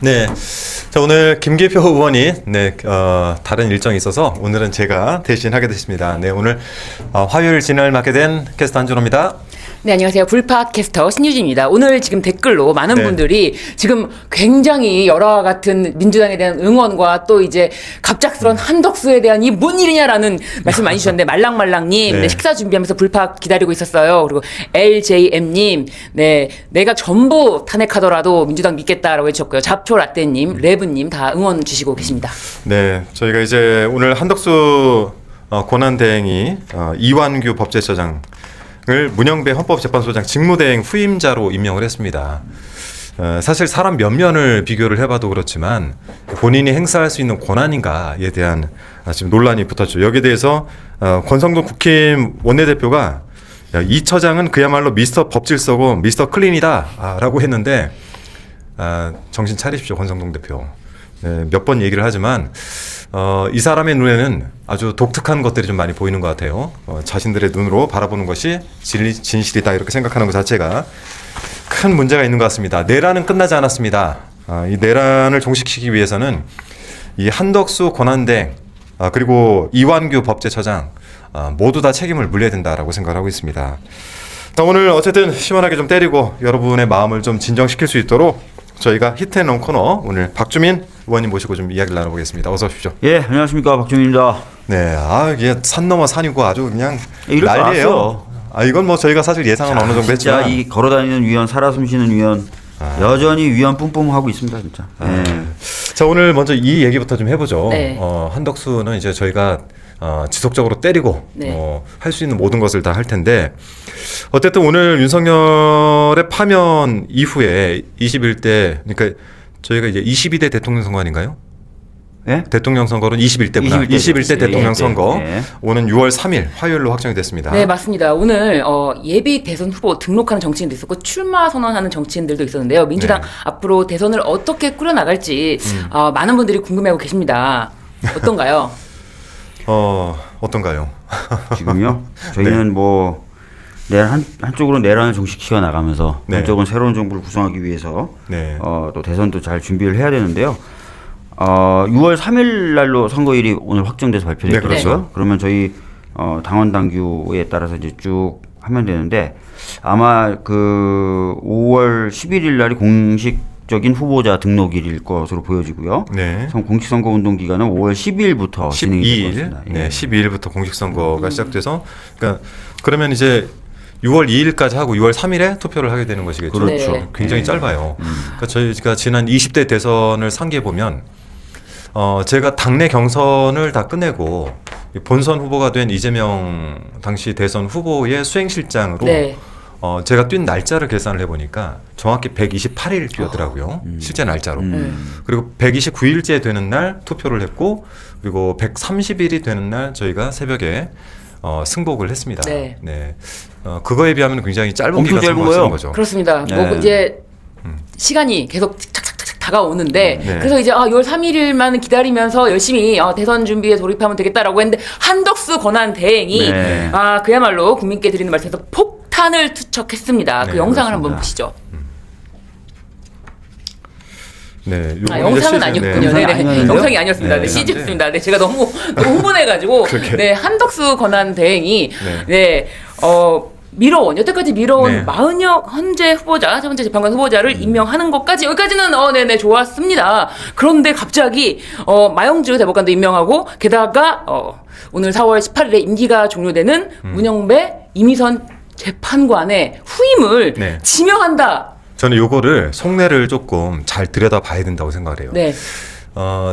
네. 자, 오늘 김기표 의원이 다른 일정이 있어서 오늘은 제가 대신 하게 됐습니다. 네, 오늘 화요일 진행을 맡게 된 캐스터 한준호입니다. 네, 안녕하세요. 불팟 캐스터 신유진입니다. 오늘 지금 댓글로 많은 네. 분들이 지금 굉장히 여러와 같은 민주당에 대한 응원과 또 이제 갑작스런 한덕수에 대한 이 뭔 일이냐라는 말씀 많이 주셨는데 말랑말랑님, 네. 네, 식사 준비하면서 불팟 기다리고 있었어요. 그리고 LJM님, 네, 내가 전부 탄핵하더라도 민주당 믿겠다라고 해주셨고요. 잡초라떼님, 레브님 다 응원 주시고 계십니다. 네, 저희가 이제 오늘 한덕수 권한대행이 이완규 법제처장을 문영배 헌법재판소장 직무대행 후임자로 임명을 했습니다. 사실 사람 면면을 비교를 해봐도 그렇지만 본인이 행사할 수 있는 권한인가에 대한 지금 논란이 붙었죠. 여기에 대해서 권성동 국힘 원내대표가 이 처장은 그야말로 미스터 법질서고 미스터 클린이다 라고 했는데 정신 차리십시오, 권성동 대표. 네, 몇 번 얘기를 하지만 이 사람의 눈에는 아주 독특한 것들이 좀 많이 보이는 것 같아요. 자신들의 눈으로 바라보는 것이 진실이다 이렇게 생각하는 것 자체가 큰 문제가 있는 것 같습니다. 내란은 끝나지 않았습니다. 이 내란을 종식시키기 위해서는 이 한덕수 권한대행 그리고 이완규 법제처장 모두 다 책임을 물려야 된다라고 생각하고 있습니다. 자, 오늘 어쨌든 시원하게 좀 때리고 여러분의 마음을 좀 진정시킬 수 있도록 저희가 히트앤런 코너 오늘 박주민 의원님 모시고 좀 이야기를 나눠보겠습니다. 어서 오십시오. 예, 안녕하십니까, 박주민입니다. 네, 이게 산 넘어 산이고 아주 그냥 이럴 줄 난리예요. 알았어요. 이건 뭐 저희가 사실 예상은 어느 정도 진짜 했지만 이 걸어다니는 위원, 살아 숨쉬는 위원, 여전히 위원 뿜뿜 하고 있습니다, 진짜. 예. 자, 오늘 먼저 이 얘기부터 좀 해보죠. 네. 한덕수는 이제 저희가 지속적으로 때리고 네. 할 수 있는 모든 것을 다 할 텐데 어쨌든 오늘 윤석열의 파면 이후에 21대 그러니까 저희가 이제 22대 대통령 선거 아닌가요? 예? 대통령 선거는 21대구나. 21대 대통령 예, 선거 예. 오는 6월 3일 화요일로 확정이 됐습니다. 네, 맞습니다. 오늘 예비 대선 후보 등록하는 정치인도 있었고 출마 선언하는 정치인들도 있었는데요. 민주당 네. 앞으로 대선을 어떻게 꾸려나갈지 많은 분들이 궁금해하고 계십니다. 어떤가요? 어떤가요? 지금요? 저희는 뭐, 한쪽으로 내란을 종식시켜 나가면서 네. 한쪽은 새로운 정부를 구성하기 위해서 네. 또 대선도 잘 준비를 해야 되는데요. 6월 3일 날로 선거일이 오늘 확정돼서 발표됐고요. 네, 그렇죠. 그러면 저희 당원 당규에 따라서 이제 쭉 하면 되는데 아마 그 5월 11일 날이 공식적인 후보자 등록일일 것으로 보여지고요. 네. 공식 선거 운동 기간은 5월 12일부터 진행이 될 것 12일, 같습니다. 예. 네, 12일부터 공식 선거가 시작돼서, 그러니까 그러면 이제 6월 2일까지 하고 6월 3일에 투표를 하게 되는 것이겠죠. 그렇죠. 네. 굉장히 짧아요. 그러니까 저희가 지난 20대 대선을 상기해 보면, 제가 당내 경선을 다 끝내고 본선 후보가 된 이재명 당시 대선 후보의 수행실장으로. 네. 제가 뛴 날짜를 계산을 해보니까 정확히 128일 뛰었더라고요. 실제 날짜로. 그리고 129일째 되는 날 투표를 했고, 그리고 130일이 되는 날 저희가 새벽에 승복을 했습니다. 네. 그거에 비하면 굉장히 짧은 엄청 기간 짧은 승복을 쓰는 거예요. 거죠. 그렇습니다. 네. 뭐 이제 시간이 계속 착착착착 다가오는데 네. 그래서 이제 6월 3일만 기다리면서 열심히 대선 준비에 돌입하면 되겠다라고 했는데 한덕수 권한 대행이 네. 그야말로 국민께 드리는 말씀에서 폭탄을 투척했습니다. 네, 그 영상을 그렇습니다. 한번 보시죠. 네, 요거는 영상은 이제 아니었군요. 영상이 네네. 아니었는데요? 영상이 아니었습니다. 네, 네. CG였습니다. 네, 제가 너무 흥분해가지고 그렇게. 네, 한덕수 권한 대행이 네. 밀어온 여태까지 밀어온 네. 마은혁 헌재 후보자, 세 번째 재판관 후보자를 임명하는 것까지 여기까지는 네네 좋았습니다. 그런데 갑자기 마영주 대법관도 임명하고 게다가 오늘 4월 18일에 임기가 종료되는 문영배 이미선 재판관의 후임을 네. 지명한다. 저는 요거를 속내를 조금 잘 들여다 봐야 된다고 생각을 해요. 네.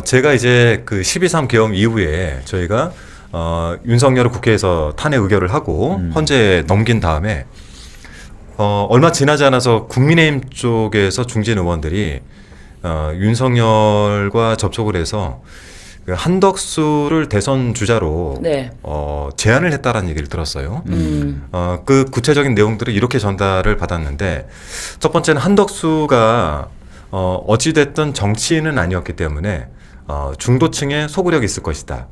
제가 이제 그 12.3 계엄 이후에 저희가 윤석열을 국회에서 탄핵 의결을 하고 헌재에 넘긴 다음에 얼마 지나지 않아서 국민의힘 쪽에서 중진 의원들이 윤석열과 접촉을 해서 그 한덕수를 대선 주자로 네. 제안을 했다라는 얘기를 들었어요. 그 구체적인 내용들을 이렇게 전달을 받았는데 첫 번째는 한덕수가 어찌됐든 정치인은 아니었기 때문에 중도층에 소구력이 있을 것이다.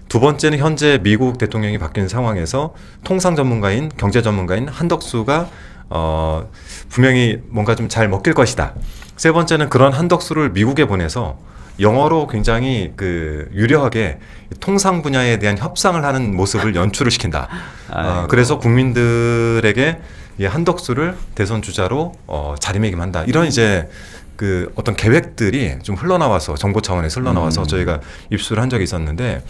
두 번째는 현재 미국 대통령이 바뀐 상황에서 통상 전문가인 경제 전문가인 한덕수가 분명히 뭔가 좀 잘 먹힐 것이다. 세 번째는 그런 한덕수를 미국에 보내서 영어로 굉장히 그 유려하게 통상 분야에 대한 협상을 하는 모습을 연출을 시킨다. 아이고. 그래서 국민들에게 이 한덕수를 대선 주자로 자리매김한다. 이런 이제 그 어떤 계획들이 좀 흘러나와서 정보 차원에서 흘러나와서 저희가 입수를 한 적이 있었는데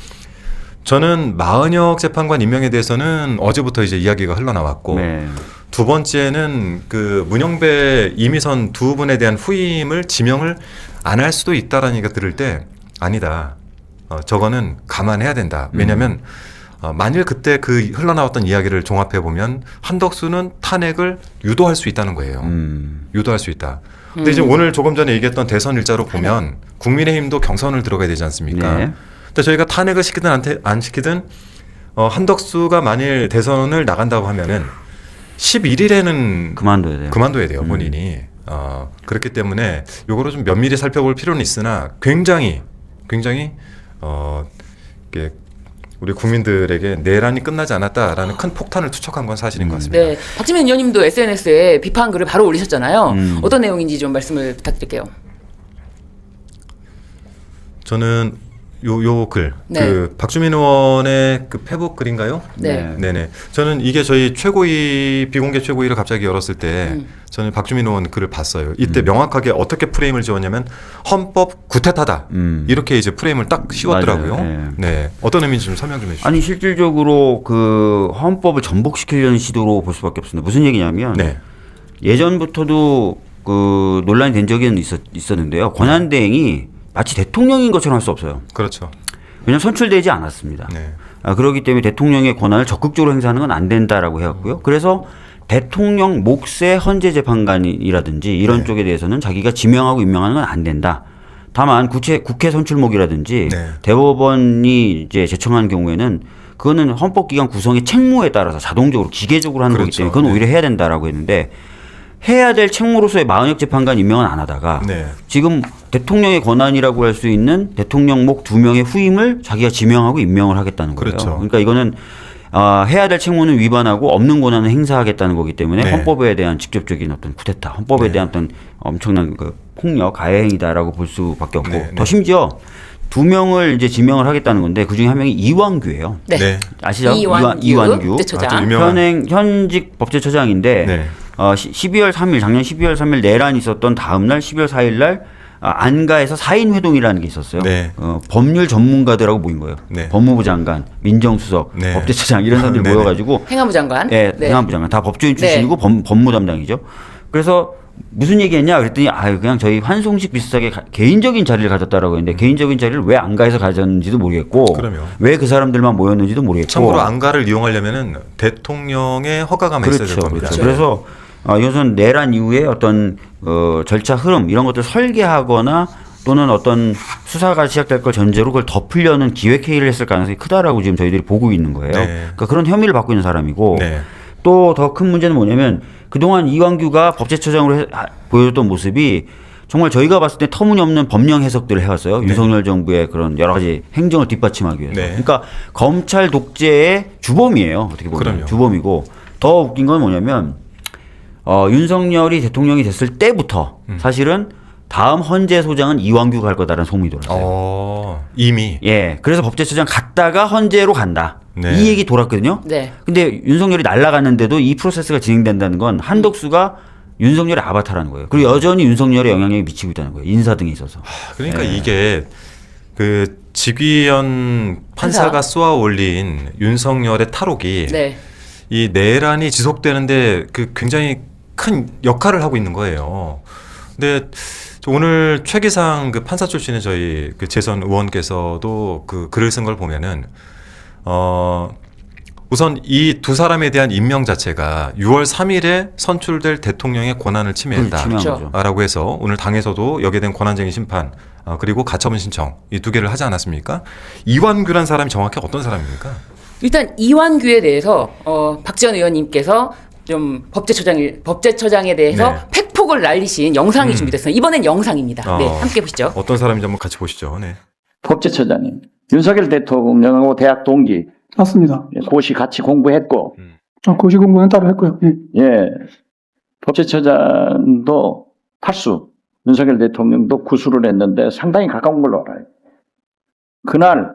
저는 마은혁 재판관 임명에 대해서는 어제부터 이제 이야기가 흘러나왔고 네. 두 번째는 그 문영배 이미선 두 분에 대한 후임을 지명을 안 할 수도 있다라는 얘기가 들을 때 아니다. 저거는 감안해야 된다. 왜냐하면 만일 그때 그 흘러나왔던 이야기를 종합해 보면 한덕수는 탄핵을 유도할 수 있다는 거예요. 유도할 수 있다. 근데 이제 오늘 조금 전에 얘기했던 대선 일자로 보면 국민의힘도 경선을 들어가야 되지 않습니까? 네. 근데 저희가 탄핵을 시키든 안 시키든 한덕수가 만일 대선을 나간다고 하면은 11일에는 그만둬야 돼요. 본인이. 그렇기 때문에 요거를 좀 면밀히 살펴볼 필요는 있으나 굉장히 이게 우리 국민들에게 내란이 끝나지 않았다라는 큰 폭탄을 투척한 건 사실인 것 같습니다. 네, 박지민 의원님도 SNS에 비판 글을 바로 올리셨잖아요. 어떤 내용인지 좀 말씀을 부탁드릴게요. 저는 요 글, 네. 그 박주민 의원의 그 페북 글인가요? 네. 네네. 저는 이게 저희 최고위 비공개 최고위를 갑자기 열었을 때 저는 박주민 의원 글을 봤어요. 이때 명확하게 어떻게 프레임을 지었냐면 헌법 구태타다 이렇게 이제 프레임을 딱 씌웠더라고요. 맞아요. 네. 어떤 의미인지 좀 설명 좀 해주시죠. 아니 실질적으로 그 헌법을 전복시키려는 시도로 볼 수밖에 없습니다. 무슨 얘기냐면 네. 예전부터도 그 논란이 된 적은 있었는데요. 권한대행이 마치 대통령인 것처럼 할 수 없어요. 그렇죠. 왜냐하면 선출되지 않았습니다. 네. 그렇기 때문에 대통령의 권한을 적극적으로 행사하는 건 안 된다라고 해왔고요. 그래서 대통령 몫의 헌재 재판관이라든지 이런 네. 쪽에 대해서는 자기가 지명하고 임명하는 건 안 된다. 다만 국회 선출목이라든지 네. 대법원이 이제 제청한 경우에는 그거는 헌법기관 구성의 책무에 따라서 자동적으로 기계적으로 하는 거기 그렇죠. 때문에 그건 네. 오히려 해야 된다라고 했는데 해야 될 책무로서의 마은혁 재판관 임명은 안 하다가 네. 지금 대통령의 권한이라고 할 수 있는 대통령목 2명의 후임을 자기가 지명하고 임명을 하겠다는 거예요. 그렇죠. 그러니까 이거는 해야 될 책무는 위반하고 없는 권한을 행사하겠다는 거기 때문에 네. 헌법에 대한 직접적인 어떤 쿠데타, 헌법에 네. 대한 어떤 엄청난 그 폭력, 가해 행위다라고 볼 수밖에 없고 네, 더 네. 심지어 2명을 이제 지명을 하겠다는 건데 그 중에 한 명이 이완규예요. 네. 네. 아시죠? 이완규 아주 대처장. 유명한- 현직 법제처장인데 네. 12월 3일 작년 12월 3일 내란이 있었던 다음 날 12월 4일 날 안가에서 4인 회동이라는 게 있었어요. 네. 법률 전문가들하고 모인 거예요. 네. 법무부 장관, 민정수석, 네. 법제처장 이런 사람들이 네네. 모여가지고 행안부 장관. 네, 행안부 장관 다 법조인 출신이고 네. 법무 담당이죠. 그래서 무슨 얘기했냐 그랬더니 그냥 저희 환송식 비슷하게 개인적인 자리를 가졌다라고 했는데 개인적인 자리를 왜 안가에서 가졌는지도 모르겠고 그럼요. 왜 그 사람들만 모였는지도 모르겠고 참고로 안가를 이용하려면은 대통령의 허가가 있어야 될 겁니다. 그렇죠. 그래서 이것은 내란 이후에 어떤 절차 흐름 이런 것들 설계하거나 또는 어떤 수사가 시작될 걸 전제로 그걸 덮으려는 기획 회의를 했을 가능성이 크다라고 지금 저희들이 보고 있는 거예요. 네. 그러니까 그런 혐의를 받고 있는 사람이고 네. 또 더 큰 문제는 뭐냐면 그동안 이완규가 법제처장으로 보여줬던 모습이 정말 저희가 봤을 때 터무니없는 법령 해석들을 해왔어요. 네. 윤석열 정부의 그런 여러 가지 행정을 뒷받침하기 위해서. 네. 그러니까 검찰 독재의 주범이에요. 어떻게 보면 그럼요. 주범이고 더 웃긴 건 뭐냐면 윤석열이 대통령이 됐을 때부터 사실은 다음 헌재 소장은 이완규가 할 거다라는 소문이 돌았어요. 이미. 예, 그래서 법제처장 갔다가 헌재로 간다. 네. 이 얘기 돌았거든요. 네. 근데 윤석열이 날아갔는데도 이 프로세스가 진행된다는 건 한덕수가 윤석열의 아바타라는 거예요. 그리고 여전히 윤석열의 영향력이 미치고 있다는 거예요. 인사 등에 있어서. 그러니까 네. 이게 그 직위원 판사가 쏘아 올린 윤석열의 탈옥이 네. 이 내란이 지속되는데 그 굉장히 큰 역할을 하고 있는 거예요. 근데 오늘 최기상 그 판사 출신의 저희 그 재선 의원께서도 그 글을 쓴 걸 보면은 우선 이 두 사람에 대한 임명 자체가 6월 3일에 선출될 대통령의 권한을 침해했다. 그렇죠. 라고 해서 오늘 당에서도 여기에 대한 권한쟁의 심판 그리고 가처분 신청 이 두 개를 하지 않았습니까? 이완규란 사람이 정확히 어떤 사람입니까? 일단 이완규에 대해서 박지원 의원님께서 좀 법제처장에 대해서 네. 팩폭을 날리신 영상이 준비됐습니다. 이번엔 영상입니다. 네, 함께 보시죠. 어떤 사람인지 한번 같이 보시죠. 네. 법제처장님, 윤석열 대통령하고 대학 동기, 맞습니다. 고시 같이 공부했고, 고시 공부는 따로 했고요. 예. 예, 법제처장도 팔수, 윤석열 대통령도 구술을 했는데 상당히 가까운 걸로 알아요. 그날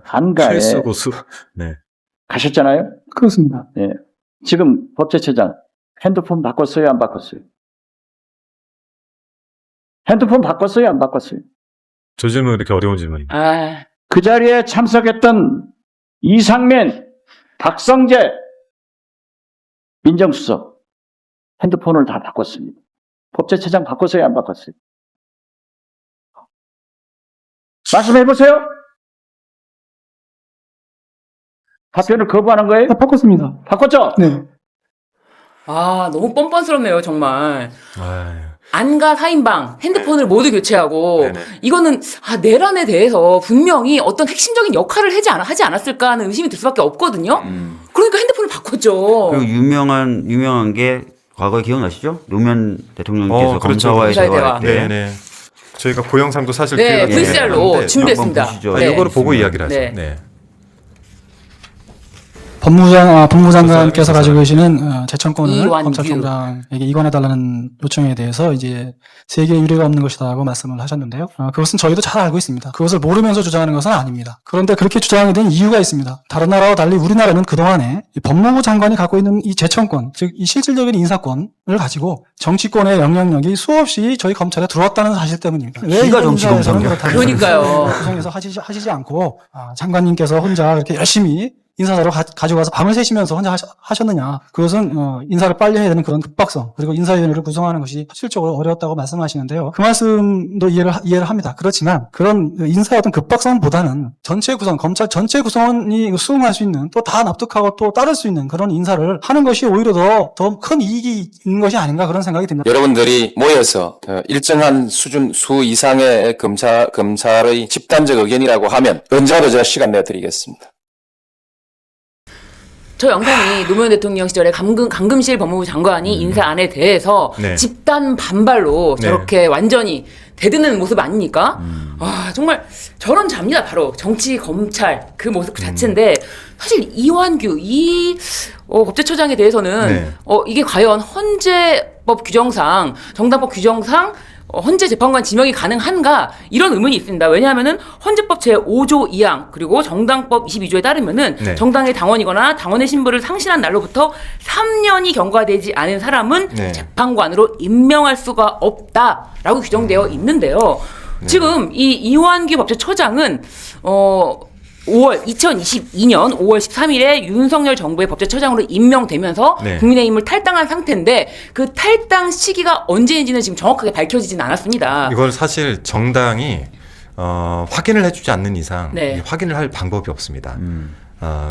한가에 필수 고수. 네. 가셨잖아요. 그렇습니다. 예. 지금 법제처장 핸드폰 바꿨어요, 안 바꿨어요? 핸드폰 바꿨어요, 안 바꿨어요? 저 질문 이렇게 어려운 질문이. 아, 그 자리에 참석했던 이상민, 박성재 민정수석 핸드폰을 다 바꿨습니다. 법제처장 바꿨어요, 안 바꿨어요? 말씀해 보세요. 답변을 거부하는 거예요? 다 바꿨습니다. 바꿨죠? 네. 아, 너무 뻔뻔스럽네요, 정말. 아유. 안가 4인방 핸드폰을 모두 교체하고 네네. 이거는 내란에 대해서 분명히 어떤 핵심적인 역할을 하지 않았을까 하는 의심이 들 수밖에 없거든요. 그러니까 핸드폰을 바꿨죠. 그리고 유명한 게 과거에 기억나시죠? 노무현 대통령께서 그렇죠. 검사와의 검사의 대화할 때 네네. 저희가 그 영상도 사실 네, 기회가 VCR로 되는데 준비했습니다. 한번 보시죠. 네. 이거를 보고 이야기를 하죠. 네. 네. 법무장관께서 가지고 계시는 재청권을 이완규. 검찰총장에게 이관해달라는 요청에 대해서 이제 세계에 유례가 없는 것이다라고 말씀을 하셨는데요. 그것은 저희도 잘 알고 있습니다. 그것을 모르면서 주장하는 것은 아닙니다. 그런데 그렇게 주장하게 된 이유가 있습니다. 다른 나라와 달리 우리나라는 그동안에 이 법무부 장관이 갖고 있는 이 재청권, 즉 이 실질적인 인사권을 가지고 정치권의 영향력이 수없이 저희 검찰에 들어왔다는 사실 때문입니다. 왜 기가 이런 정치범 인사에서는 장관. 그렇다는 그러니까요. 구성에서 하시지 않고 장관님께서 혼자 이렇게 열심히 인사사로 가지고 가서 밤을 새시면서 혼자 하셨느냐. 그것은 인사를 빨리 해야 되는 그런 급박성, 그리고 인사위원회를 구성하는 것이 실질적으로 어려웠다고 말씀하시는데요. 그 말씀도 이해를 합니다. 그렇지만 그런 인사의 어떤 급박성보다는 전체 구성, 검찰 전체 구성원이 수긍할 수 있는, 또 다 납득하고 또 따를 수 있는 그런 인사를 하는 것이 오히려 더 큰 이익이 있는 것이 아닌가, 그런 생각이 듭니다. 여러분들이 모여서 일정한 수준 수 이상의 검찰의 집단적 의견이라고 하면 언제라도 제가 시간 내드리겠습니다. 저 영상이 노무현 대통령 시절에 강금실 법무부 장관이 인사안에 대해서 네. 집단 반발로 네. 저렇게 완전히 대드는 모습 아닙니까? 아, 정말 저런 잡니다. 바로 정치 검찰 그 모습 그 자체인데, 사실 이완규 법제처장에 대해서는 네. 이게 과연 헌재법 규정상, 정당법 규정상 헌재 재판관 지명이 가능한가, 이런 의문이 있습니다. 왜냐하면은 헌재법 제5조 2항 그리고 정당법 22조에 따르면은 네. 정당의 당원이거나 당원의 신분을 상실한 날로부터 3년이 경과되지 않은 사람은 네. 재판관으로 임명할 수가 없다라고 규정되어 있는데요. 지금 이 이완규 법제처장은 2022년 5월 13일에 윤석열 정부의 법제처장으로 임명되면서 네. 국민의힘을 탈당한 상태인데, 그 탈당 시기가 언제인지는 지금 정확하게 밝혀지진 않았습니다. 이걸 사실 정당이 확인을 해주지 않는 이상 네. 이 확인을 할 방법이 없습니다.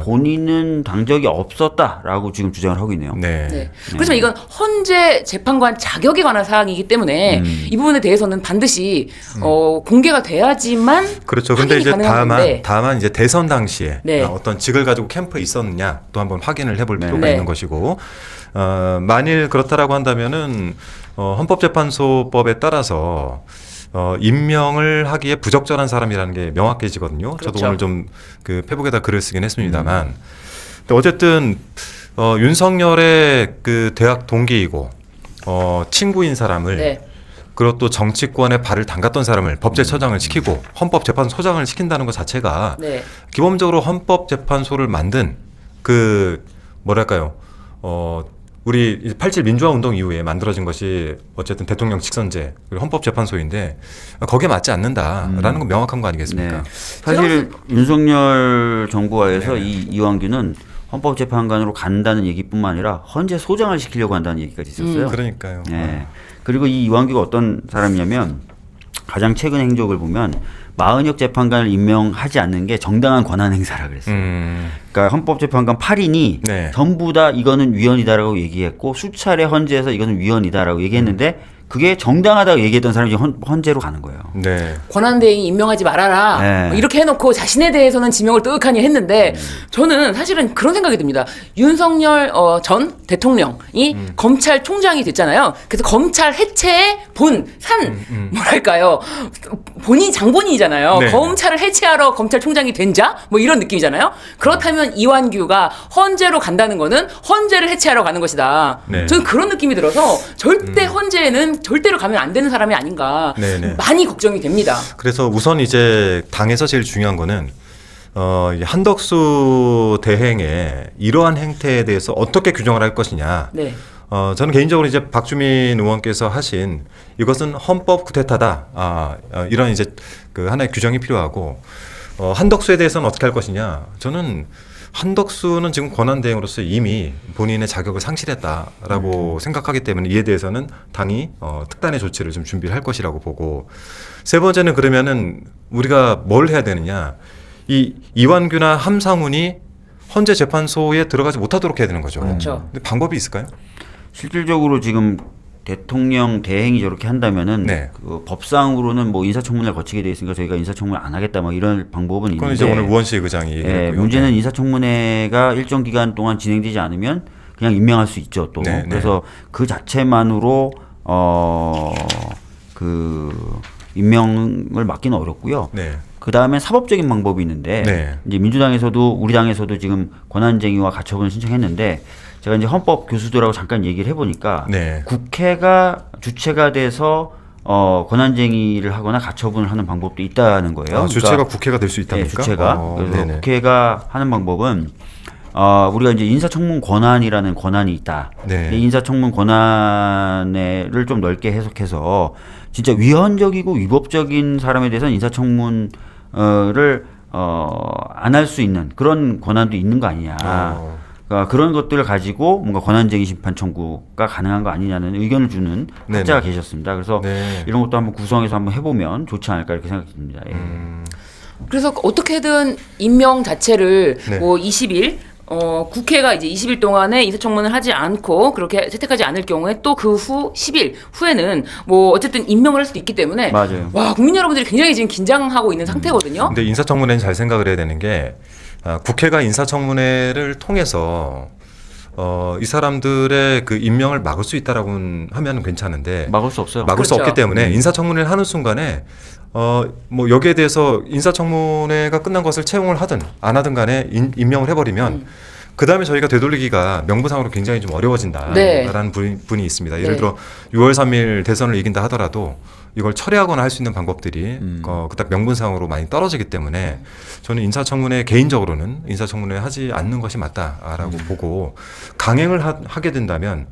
본인은 당적이 없었다라고 지금 주장을 하고 있네요. 네. 네. 그렇지만 이건 헌재 재판관 자격에 관한 사항이기 때문에 이 부분에 대해서는 반드시 공개가 돼야지만 그렇죠. 근데 확인이 이제 가능한 건데. 다만 이제 대선 당시에 네. 어떤 직을 가지고 캠프에 있었느냐 또 한번 확인을 해볼 필요가 네. 있는 것이고, 만일 그렇다라고 한다면은 헌법재판소법에 따라서 임명을 하기에 부적절한 사람이라는 게 명확해지거든요. 그렇죠. 저도 오늘 좀 그 페북에다 글을 쓰긴 했습니다만, 근데 어쨌든 윤석열의 그 대학 동기이고 친구인 사람을 네. 그리고 또 정치권에 발을 담갔던 사람을 법제처장을 시키고 헌법재판소장을 시킨다는 것 자체가 네. 기본적으로 헌법재판소를 만든 그 뭐랄까요, 우리 87 민주화운동 이후에 만들어진 것이 어쨌든 대통령 직선제 그리고 헌법재판소인데 거기에 맞지 않는다라는 건 명확한 거 아니겠습니까? 네. 사실 윤석열 정부하에서 이 이완규는 헌법재판관으로 간다는 얘기뿐만 아니라 헌재 소장을 시키려고 한다는 얘기까지 있었어요. 그러니까요. 네. 그리고 이 이완규가 어떤 사람이냐면 가장 최근 행적을 보면 마은혁 재판관을 임명하지 않는 게 정당한 권한 행사라 그랬어요. 그러니까 헌법재판관 8인이 네. 전부 다 이거는 위헌이다라고 얘기했고 수차례 헌재에서 이거는 위헌이다라고 얘기했는데 그게 정당하다고 얘기했던 사람이 헌재로 가는 거예요. 네. 권한대행이 임명하지 말아라. 네. 뭐 이렇게 해놓고 자신에 대해서는 지명을 뜨악하니 했는데, 저는 사실은 그런 생각이 듭니다. 윤석열 전 대통령이 검찰총장이 됐잖아요. 그래서 검찰 해체의 뭐랄까요, 본인 장본인이잖아요. 네. 검찰을 해체하러 검찰총장이 된 자? 뭐 이런 느낌이잖아요. 그렇다면 이완규가 헌재로 간다는 거는 헌재를 해체하러 가는 것이다. 네. 저는 그런 느낌이 들어서 절대 헌재에는 절대로 가면 안 되는 사람이 아닌가 네네. 많이 걱정이 됩니다. 그래서 우선 이제 당에서 제일 중요한 거는 이 한덕수 대행의 이러한 행태에 대해서 어떻게 규정을 할 것이냐. 네. 저는 개인적으로 이제 박주민 의원께서 하신 이것은 헌법 구태타다. 이런 이제 그 하나의 규정이 필요하고 한덕수에 대해서는 어떻게 할 것이냐. 저는 한덕수는 지금 권한대행으로서 이미 본인의 자격을 상실했다라고 생각하기 때문에 이에 대해서는 당이 특단의 조치를 좀 준비를 할 것이라고 보고 세 번째는 그러면은 우리가 뭘 해야 되느냐. 이 이완규나 함상훈이 헌재 재판소에 들어가지 못하도록 해야 되는 거죠. 그렇죠. 근데 방법이 있을까요? 실질적으로 지금 대통령 대행이 저렇게 한다면은 네. 그 법상으로는 뭐 인사청문회를 거치게 돼 있으니까 저희가 인사청문회 안 하겠다 뭐 이런 방법은 그건 있는데 이제 오늘 우원식 의장이 예, 얘기했고요. 문제는 인사청문회가 일정 기간 동안 진행되지 않으면 그냥 임명할 수 있죠 또. 네, 그래서 그 자체만으로 그 임명을 막기는 어렵고요. 네. 그 다음에 사법적인 방법이 있는데 네. 이제 민주당에서도 우리 당에서도 지금 권한쟁의와 가처분을 신청했는데 제가 이제 헌법 교수들하고 잠깐 얘기를 해보니까 네. 국회가 주체가 돼서 권한쟁의를 하거나 가처분을 하는 방법도 있다는 거예요. 주체가 그러니까 국회가 될 수 있답니까? 네, 주체가. 그래서 네네. 국회가 하는 방법은 우리가 이제 인사청문 권한이라는 권한이 있다. 네. 이 인사청문 권한을 좀 넓게 해석해서 진짜 위헌적이고 위법적인 사람에 대해서는 인사청문을 안 할 수 있는 그런 권한도 있는 거 아니냐. 그러니까 그런 것들을 가지고 뭔가 권한쟁의 심판 청구가 가능한 거 아니냐는 의견을 주는 네네. 학자가 계셨습니다. 그래서 네. 이런 것도 한번 구성해서 한번 해보면 좋지 않을까 이렇게 생각이 듭니다. 예. 그래서 어떻게든 임명 자체를 네. 뭐 20일 국회가 이제 20일 동안에 인사청문을 하지 않고 그렇게 채택하지 않을 경우에 또 그 후 10일 후에는 뭐 어쨌든 임명을 할 수도 있기 때문에 맞아요. 와 국민 여러분들이 굉장히 지금 긴장하고 있는 상태거든요. 근데 인사청문회는 잘 생각을 해야 되는 게 국회가 인사청문회를 통해서 이 사람들의 그 임명을 막을 수 있다라고 하면 괜찮은데 막을 수 없어요. 막을 수 그렇죠. 없기 때문에 인사청문회를 하는 순간에 뭐 여기에 대해서 인사청문회가 끝난 것을 채용을 하든 안 하든 간에 임명을 해버리면 그 다음에 저희가 되돌리기가 명분상으로 굉장히 좀 어려워진다라는 네. 분이 있습니다. 예를 네. 들어 6월 3일 대선을 이긴다 하더라도 이걸 철회하거나 할 수 있는 방법들이 그닥 명분상으로 많이 떨어지기 때문에 저는 인사청문회 개인적으로는 인사청문회 하지 않는 것이 맞다라고 보고 강행을 하게 된다면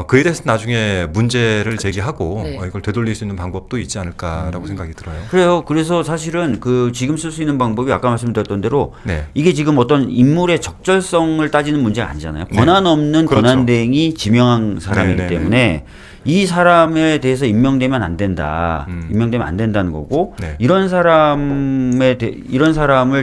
그에 대해서 나중에 문제를 제기하고 네. 이걸 되돌릴 수 있는 방법도 있지 않을까라고 생각이 들어요. 그래요. 그래서 사실은 그 지금 쓸 수 있는 방법이 아까 말씀드렸던 대로 네. 이게 지금 어떤 인물의 적절성을 따지는 문제가 아니잖아요. 네. 권한 없는 그렇죠. 권한대행이 지명한 사람이기 네, 네, 때문에 이 사람에 대해서 임명되면 안 된다. 임명되면 안 된다는 거고 네. 이런 사람을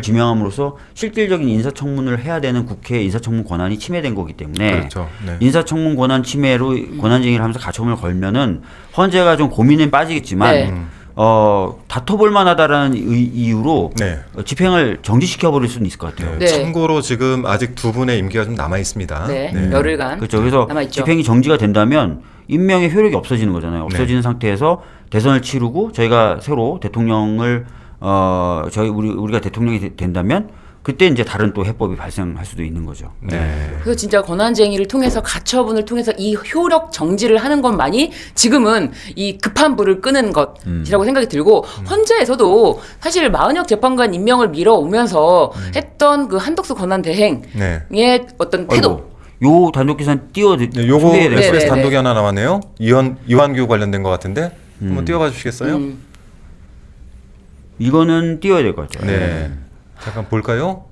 지명함으로써 실질적인 인사청문을 해야 되는 국회의 인사청문 권한이 침해된 거기 때문에 그렇죠. 네. 인사청문 권한 침해로 권한쟁의를 하면서 가처분을 걸면은 헌재가 좀 고민에 빠지겠지만 네. 다퉈볼 만하다라는 이유로 네. 집행을 정지시켜 버릴 수는 있을 것 같아요. 네. 참고로 지금 아직 두 분의 임기가 좀 남아 있습니다. 네. 열흘간 그렇죠. 그래서 남아있죠. 집행이 정지가 된다면 임명의 효력이 없어지는 거잖아요. 없어지는 상태에서 대선을 치르고 저희가 새로 대통령을 우리가 대통령이 된다면 그때 이제 다른 또 해법이 발생할 수도 있는 거죠. 네. 그래서 진짜 권한쟁의를 통해서 가처분을 통해서 이 효력 정지를 하는 것만이 지금은 이 급한 불을 끄는 것이라고 생각이 들고 헌재에서도 사실 마은혁 재판관 임명을 밀어오면서 했던 그 한덕수 권한대행의 네. 어떤 태도 요 단독 기사는 네, 요거 소개해야 돼요. SBS 네, 네, 단독이 네. 하나 나왔네요. 이완규 관련된 것 같은데 한번 띄워봐 주시겠어요? 이거는 띄워야 될 것 같아요. 네. 잠깐 볼까요?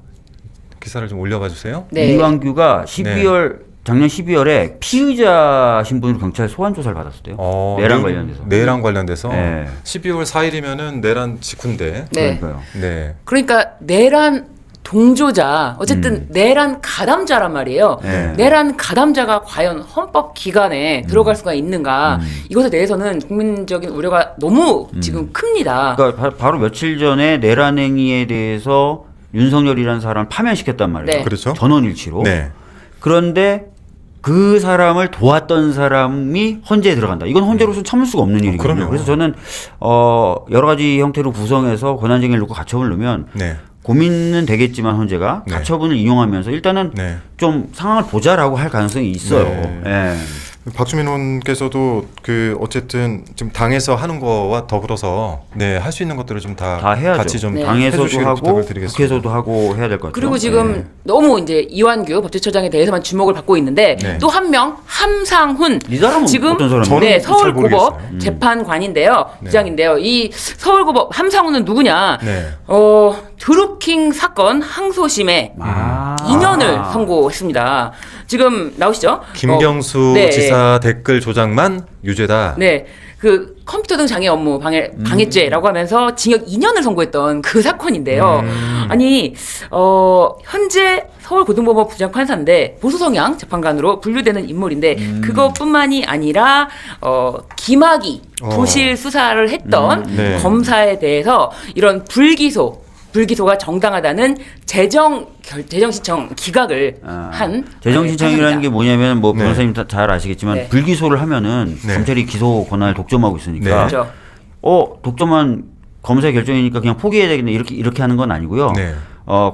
기사를 좀 올려봐 주세요. 네. 이완규가 작년 12월에 피의자 신분으로 경찰 소환 조사를 받았었대요. 내란 관련돼서. 내란 관련돼서 네. 12월 4일이면은 내란 직후인데. 네. 그러니까요. 네. 그러니까 내란 동조자 어쨌든 내란 가담자란 말이에요. 네. 내란 가담자가 과연 헌법 기관에 들어갈 수가 있는가 이것에 대해서는 국민적인 우려가 너무 지금 큽니다. 그러니까 바로 며칠 전에 내란 행위에 대해서 윤석열이라는 사람을 파면시켰단 말이에요. 네. 그렇죠. 전원일치로. 네. 그런데 그 사람을 도왔던 사람이 헌재에 들어간다. 이건 헌재로서는 참을 수가 없는 일이거든요. 그럼요. 그래서 저는 여러 가지 형태로 구성해서 권한쟁의를 놓고 가처분을 넣으면 네. 고민은 되겠지만 헌재가 네. 가처분을 인용하면서 일단은 네. 좀 상황을 보자라고 할 가능성이 있어요. 네. 예. 박주민 의원께서도 그 어쨌든 지금 당에서 하는 거와 더불어서 네, 할 수 있는 것들을 좀 다 해야죠. 같이 좀 네. 당에서도 해주시길 하고 부탁을 드리겠습니다. 국회에서도 하고 해야 될 것 같아요. 그리고 지금 네. 너무 이제 이완규 법제처장에 대해서만 주목을 받고 있는데 네. 또 한 명 함상훈 이 사람은 지금 어떤 사람이에요? 저는 네, 잘 서울고법 모르겠어요. 재판관인데요. 네. 부장인데요. 이 서울고법 함상훈은 누구냐? 네. 드루킹 사건 항소심에 아. 2년을 선고했습니다. 지금 나오시죠? 김경수 네. 지사 댓글 조작만 유죄다. 네. 그 컴퓨터 등 장애 업무 방해죄라고 하면서 징역 2년을 선고했던 그 사건인데요. 아니 현재 서울고등법원 부장판사인데 보수 성향 재판관으로 분류되는 인물인데 그것뿐만이 아니라 김학의 부실 수사를 했던 네. 검사에 대해서 이런 불기소가 정당하다는 재정 신청 기각을 한 재정 신청이라는 게 뭐냐면 뭐 네. 변호사님 잘 아시겠지만 네. 불기소를 하면은 네. 검찰이 기소 권한을 독점하고 있으니까 네. 그렇죠. 독점한 검사의 결정이니까 그냥 포기해야 되겠네 이렇게 하는 건 아니고요. 네.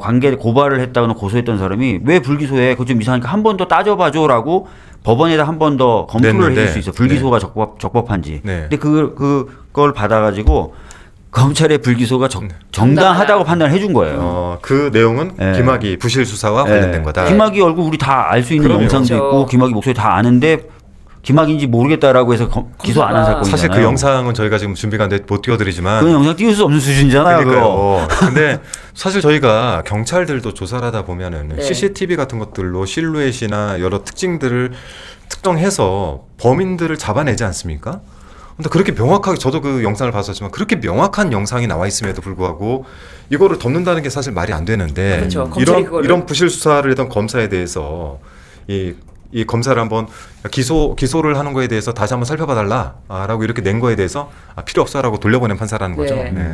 관계 고발을 했다거나 고소했던 사람이 왜 불기소해? 그거 좀 이상하니까 한 번 더 따져봐줘라고 법원에다 한 번 더 검토를 냈는데, 해줄 수 있어. 불기소가 적법한지. 네. 근데 그걸 받아가지고 검찰의 불기소가 정당하다고 판단을 해준 거예요. 그 내용은 네. 김학의 부실 수사와 관련된 거다. 김학의 얼굴 우리 다 알 수 있는 그럼요. 영상도 그렇죠. 있고 김학의 목소리 다 아는데 김학인지 모르겠다라고 해서 기소 안 한 사건이잖아요. 사실 그 영상은 저희가 지금 준비가 안 돼 못 띄워드리지만 그 영상 띄울 수 없는 수준이잖아요. 그거. 그러니까요. 근데 사실 저희가 경찰들도 조사를 하다 보면은 네. CCTV 같은 것들로 실루엣이나 여러 특징들을 특정해서 범인들을 잡아내지 않습니까? 근데 그렇게 명확하게 저도 그 영상을 봤었지만 그렇게 명확한 영상이 나와 있음에도 불구하고 이거를 덮는다는 게 사실 말이 안 되는데 그렇죠. 검찰이 그거를. 이런 부실 수사를 했던 검사에 대해서 이 검사를 한번 기소를 하는 거에 대해서 다시 한번 살펴봐 달라라고 이렇게 낸 거에 대해서 필요 없어라고 돌려보낸 판사라는 거죠. 네. 네.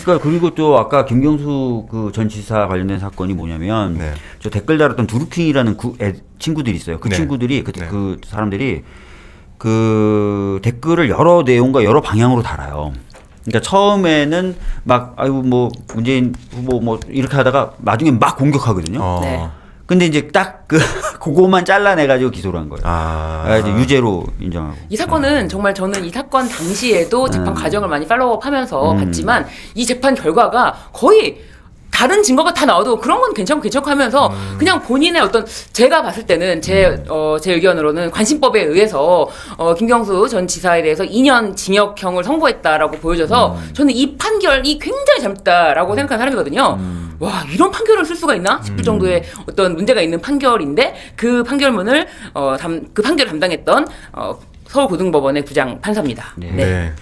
그러니까 그리고 또 아까 김경수 그 전 지사 관련된 사건이 뭐냐면 네. 저 댓글 달았던 두루킹이라는 친구들이 있어요. 그 네. 친구들이 네. 그 사람들이 그 댓글을 여러 내용과 여러 방향으로 달아요. 그러니까 처음에는 막 아이고 뭐 문재인 후보 뭐 이렇게 하다가 나중에 막 공격하거든요. 네. 근데 이제 딱 그거만 잘라내가지고 기소를 한 거예요. 이제 유죄로 인정하고. 이 사건은 정말 저는 이 사건 당시에도 재판 과정을 많이 팔로우업하면서 봤지만 이 재판 결과가 거의 다른 증거가 다 나와도 그런 건 괜찮고 하면서 그냥 본인의 어떤 제가 봤을 때는 제 의견으로는 관심법에 의해서 김경수 전 지사에 대해서 2년 징역형을 선고했다라고 보여져서 저는 이 판결이 굉장히 잘못다라고 생각하는 사람이거든요. 와 이런 판결을 쓸 수가 있나 싶을 정도의 어떤 문제가 있는 판결인데 그 판결문을 그 판결을 담당했던 서울고등법원의 부장 판사입니다. 네. 네.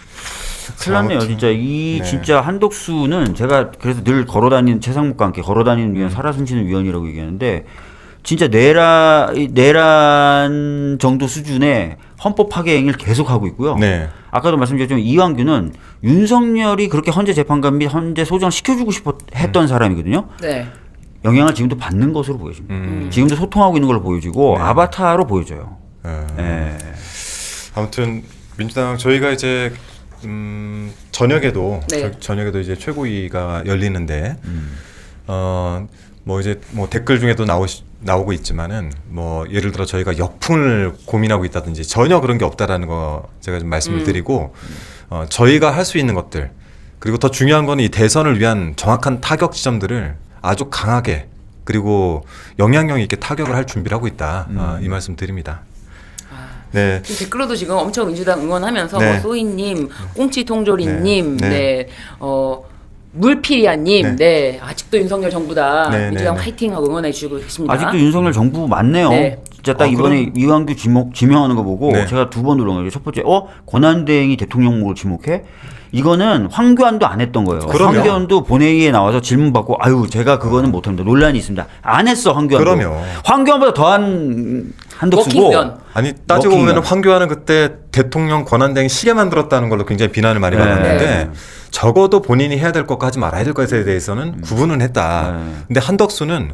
큰일 났네요. 진짜 네. 진짜 한덕수는 제가 그래서 늘 걸어다니는 최상목과 함께 걸어다니는 위원 살아숨쉬는 위원이라고 얘기하는데 진짜 내란 정도 수준의 헌법 파괴 행위를 계속하고 있고요. 네. 아까도 말씀드렸지만 이완규는 윤석열이 그렇게 헌재 재판관 및 헌재 소장 시켜주고 싶어 했던 사람이거든요. 네. 영향을 지금도 받는 것으로 보여집니다. 지금도 소통하고 있는 걸로 보여지고 네. 아바타로 보여져요. 네. 아무튼 민주당 저희가 이제 저녁에도 네. 저녁에도 이제 최고위가 열리는데 뭐 이제 뭐 댓글 중에도 나오고 있지만은 뭐 예를 들어 저희가 역풍을 고민하고 있다든지 전혀 그런 게 없다라는 거 제가 좀 말씀을 드리고 저희가 할 수 있는 것들 그리고 더 중요한 거는 이 대선을 위한 정확한 타격 지점들을 아주 강하게 그리고 영향력 있게 타격을 할 준비를 하고 있다 이 말씀 드립니다. 네. 지금 댓글로도 지금 엄청 민주당 응원하면서 네. 뭐 소희님, 꽁치통조리님, 네. 네, 물피리아님, 네. 아직도 윤석열 정부다. 네, 민주당 네, 네. 화이팅하고 응원해주고 계십니다. 아직도 윤석열 정부 맞네요. 네. 진짜 딱 이번에 이완규 지명하는 거 보고 네. 제가 두 번 눌러요. 첫 번째, 권한대행이 대통령목을 지목해? 이거는 황교안도 안 했던 거예요. 그럼요. 황교안도 본회의에 나와서 질문 받고 아유 제가 그거는 못합니다. 논란이 있습니다. 안 했어 황교안도. 그럼요. 황교안보다 더한 한덕수고. 워킹면. 아니 따지고 워킹이다. 보면 황교안은 그때 대통령 권한대행 시계 만들었다는 걸로 굉장히 비난을 많이 네. 받았는데 적어도 본인이 해야 될 것과 하지 말아야 될 것에 대해서는 구분은 했다. 네. 근데 한덕수는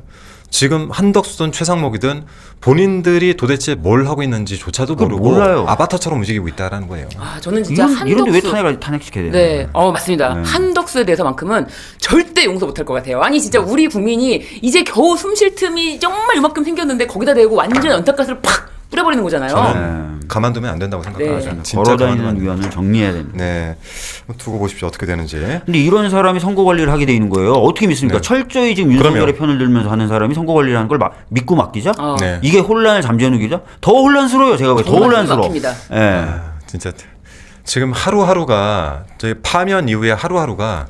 지금 한덕수든 최상목이든 본인들이 도대체 뭘 하고 있는지조차도 그걸 모르고 몰라요. 아바타처럼 움직이고 있다라는 거예요. 아, 저는 진짜 이런데 왜 한덕수 탄핵시켜야 되는 네, 거예요? 맞습니다. 네. 한덕수에 대해서만큼은 절대 용서 못할 것 같아요. 아니 진짜 우리 국민이 이제 겨우 숨 쉴 틈이 정말 이만큼 생겼는데 거기다 대고 완전 연탄가스를 팍 뿌려버리는 거잖아요. 저는 가만두면 안 된다고 생각합니다. 네. 진짜 가만두면 안 걸어다니는 됩니다. 위원을 정리해야 됩니다. 네, 두고 보십시오 어떻게 되는지. 근데 이런 사람이 선거 관리를 하게 돼 있는 거예요. 어떻게 믿습니까? 네. 철저히 지금 윤석열의 그럼요. 편을 들면서 하는 사람이 선거 관리를 하는 걸 믿고 맡기자? 네. 이게 혼란을 잠재우는 기자? 더 혼란스러워요. 제가 더 정말 혼란스러워. 막힙니다. 예. 아, 진짜 지금 하루하루가 저희 파면 이후에 하루하루가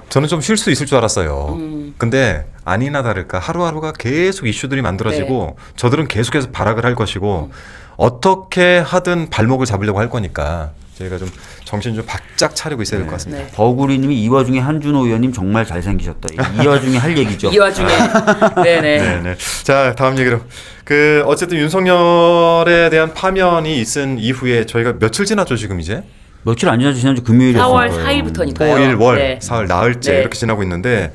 저는 좀 쉴 수 있을 줄 알았어요. 근데 아니나 다를까 하루하루가 계속 이슈들이 만들어지고 저들은 계속해서 발악을 할 것이고 어떻게 하든 발목을 잡으려고 할 거니까 저희가 좀 정신 좀 바짝 차리고 있어야 될 것 같습니다. 네. 버구리님이 이 와중에 한준호 의원님 정말 잘생기셨다. 이 와중에 할 얘기죠. 이 와중에 네네. 네네. 자 다음 얘기로 어쨌든 윤석열에 대한 파면이 있은 이후에 저희가 며칠 지났죠 지금 이제 며칠 안 지나서 지난주 금요일에 4월 했어요. 4일부터니까요. 토일 월 네. 사흘 나흘째 네. 이렇게 지나고 있는데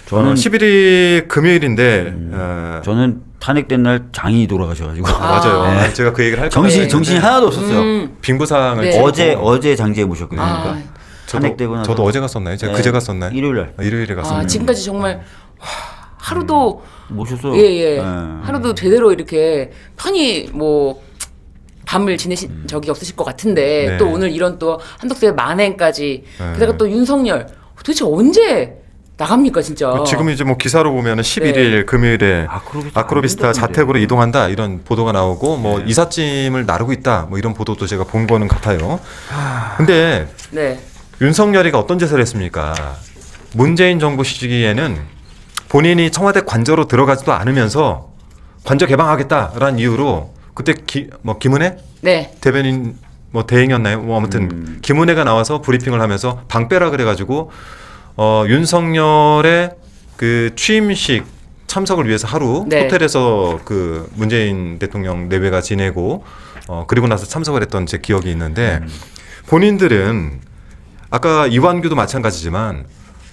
저는 11일 금요일인데 저는 탄핵된 날 장인이 돌아가셔가지고 맞아요. 네. 제가 그 얘기를 할 거예요. 정신이 하나도 없었어요. 빙부상을 네. 찍고 어제 장지에 모셨거든요. 아, 그러니까 탄핵되고 나서 저도 어제 갔었나요? 제가 네. 그제 갔었나요? 일요일 날 일요일에 갔었나요? 지금까지 정말 하루도 모셨어요. 예예 네. 하루도 제대로 이렇게 편히 뭐 밤을 지내신 적이 없으실 것 같은데 네. 또 오늘 이런 또 한덕수의 만행까지 네. 게다가 또 윤석열 도대체 언제 나갑니까 진짜? 지금 이제 뭐 기사로 보면은 11일 네. 금요일에 아크로비스타 아크로비스타 안 된다는데. 자택으로 이동한다 이런 보도가 나오고 뭐 네. 이삿짐을 나르고 있다 뭐 이런 보도도 제가 본 거는 같아요. 근데 네. 윤석열이가 어떤 짓을 했습니까? 문재인 정부 시기에는 본인이 청와대 관저로 들어가지도 않으면서 관저 개방하겠다라는 이유로 그때 김은혜 네. 대변인 뭐 대행이었나요? 뭐 아무튼 김은혜가 나와서 브리핑을 하면서 방빼라 그래가지고 윤석열의 그 취임식 참석을 위해서 하루 네. 호텔에서 그 문재인 대통령 내외가 지내고 그리고 나서 참석을 했던 제 기억이 있는데 본인들은 아까 이완규도 마찬가지지만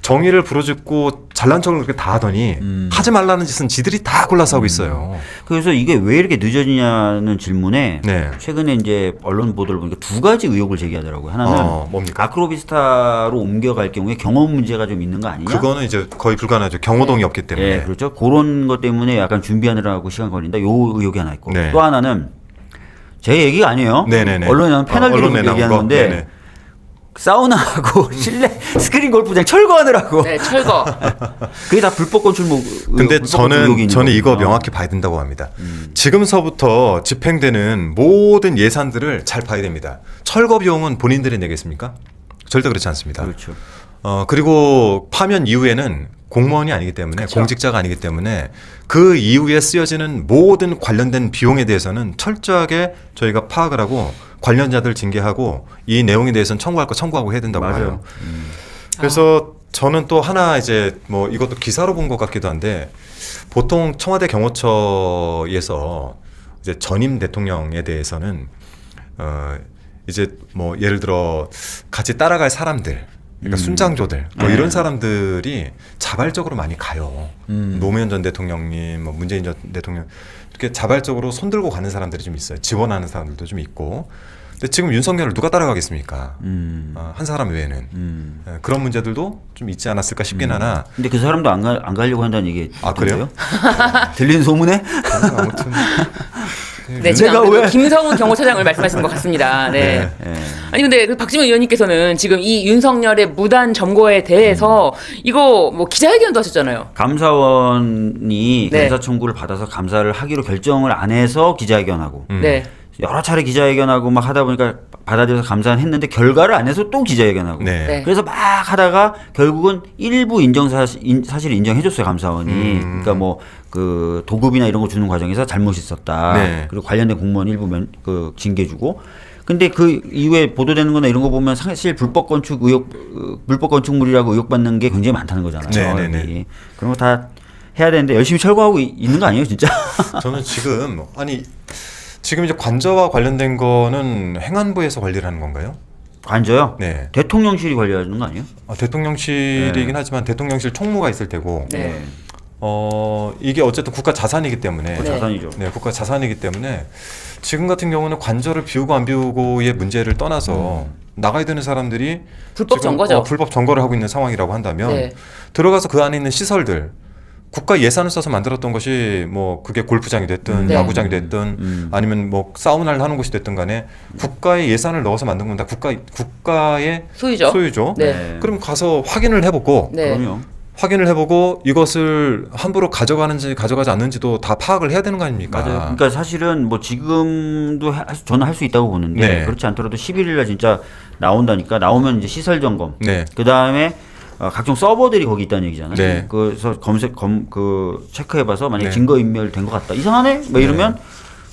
정의를 부르짖고 잘난 척을 그렇게 다 하더니 하지 말라는 짓은 지들이 다 골라서 하고 있어요. 그래서 이게 왜 이렇게 늦어지냐는 질문에 네. 최근에 이제 언론 보도를 보니까 두 가지 의혹을 제기하더라고요. 하나는 뭡니까? 아크로비스타로 옮겨갈 경우에 경험 문제가 좀 있는 거 아니냐? 그거는 이제 거의 불가능하죠. 경호동이 없기 때문에. 예, 그렇죠. 그런 것 때문에 약간 준비하느라고 시간 걸린다. 요 의혹이 하나 있고 네. 또 하나는 제 얘기가 아니에요. 네네네. 언론에 나온 패널 기록 언론에 나온 얘기하는 거. 건데 네네. 사우나하고 실내 스크린 골프장 철거하느라고 네, 철거. 그게 다 불법 건축 근데 저는 이거 거거든요. 명확히 봐야 된다고 합니다. 지금서부터 집행되는 모든 예산들을 잘 봐야 됩니다. 철거 비용은 본인들이 내겠습니까? 절대 그렇지 않습니다. 그렇죠. 그리고 파면 이후에는 공무원이 아니기 때문에 공직자가 아니기 때문에 그 이후에 쓰여지는 모든 관련된 비용에 대해서는 철저하게 저희가 파악을 하고 관련자들 징계하고 이 내용에 대해서는 청구할 거 청구하고 해야 된다고 맞아요. 봐요. 그래서 저는 또 하나 이제 뭐 이것도 기사로 본 것 같기도 한데 보통 청와대 경호처에서 이제 전임 대통령에 대해서는 이제 뭐 예를 들어 같이 따라갈 사람들 그러니까 순장조들 뭐 네. 이런 사람들이 자발적으로 많이 가요. 노무현 전 대통령님, 뭐 문재인 전 대통령 이렇게 자발적으로 손들고 가는 사람들이 좀 있어요. 지원하는 사람들도 좀 있고. 근데 지금 윤석열을 누가 따라가겠습니까? 한 사람 외에는 그런 문제들도 좀 있지 않았을까 싶긴 하나. 근데 그 사람도 안 가려고 한다는 얘기 아, 그래요? 들리는 소문에? 아무튼 네, 지금 내가 아무래도 왜? 김성훈 경호처장을 말씀하시는 것 같습니다. 네. 아니 근데 그 박지원 의원님께서는 지금 이 윤석열의 무단 점거에 대해서 이거 뭐 기자회견도 하셨잖아요. 감사원이 네. 감사 청구를 받아서 감사를 하기로 결정을 안 해서 기자회견하고 네. 여러 차례 기자회견하고 막 하다 보니까 받아들여서 감사는 했는데 결과를 안 해서 또 기자회견하고 네. 네. 그래서 막 하다가 결국은 일부 사실 인정해줬어요 감사원이. 그러니까 뭐 그 도급이나 이런 거 주는 과정에서 잘못이 있었다. 네. 그리고 관련된 공무원 일부 그 징계 주고. 근데 그 이후에 보도되는 거나 이런 거 보면 사실 불법 건축물이라고 의혹받는 게 굉장히 많다는 거잖아요. 네, 네, 여기. 그런 거 다 해야 되는데 열심히 철거하고 있는 거 아니에요, 진짜? 저는 지금 지금 이제 관저와 관련된 거는 행안부에서 관리를 하는 건가요? 관저요? 네. 대통령실이 관리하는 거 아니에요? 대통령실이긴 하지만 대통령실 총무가 있을 테고 네. 이게 어쨌든 국가 자산이기 때문에 네. 자산이죠. 네, 국가 자산이기 때문에 지금 같은 경우는 관절을 비우고 안 비우고의 문제를 떠나서 나가야 되는 사람들이 불법 지금, 점거죠. 불법 점거를 하고 있는 상황이라고 한다면 네. 들어가서 그 안에 있는 시설들 국가 예산을 써서 만들었던 것이 뭐 그게 골프장이 됐든 네. 야구장이 됐든 아니면 뭐 사우나를 하는 곳이 됐든 간에 국가의 예산을 넣어서 만든 건 다 국가의 소유죠. 소유죠. 네. 그럼 가서 확인을 해보고 네. 그럼요. 확인을 해보고 이것을 함부로 가져가는지 가져가지 않는지도 다 파악을 해야 되는 거 아닙니까? 맞아요. 그러니까 사실은 뭐 지금도 저는 할 수 있다고 보는데 네. 그렇지 않더라도 11일 날 진짜 나온다니까 나오면 이제 시설 점검. 네. 그 다음에 각종 서버들이 거기 있다는 얘기잖아요. 네. 그래서 체크해봐서 만약 네. 에 증거 인멸된 것 같다. 이상하네? 뭐 이러면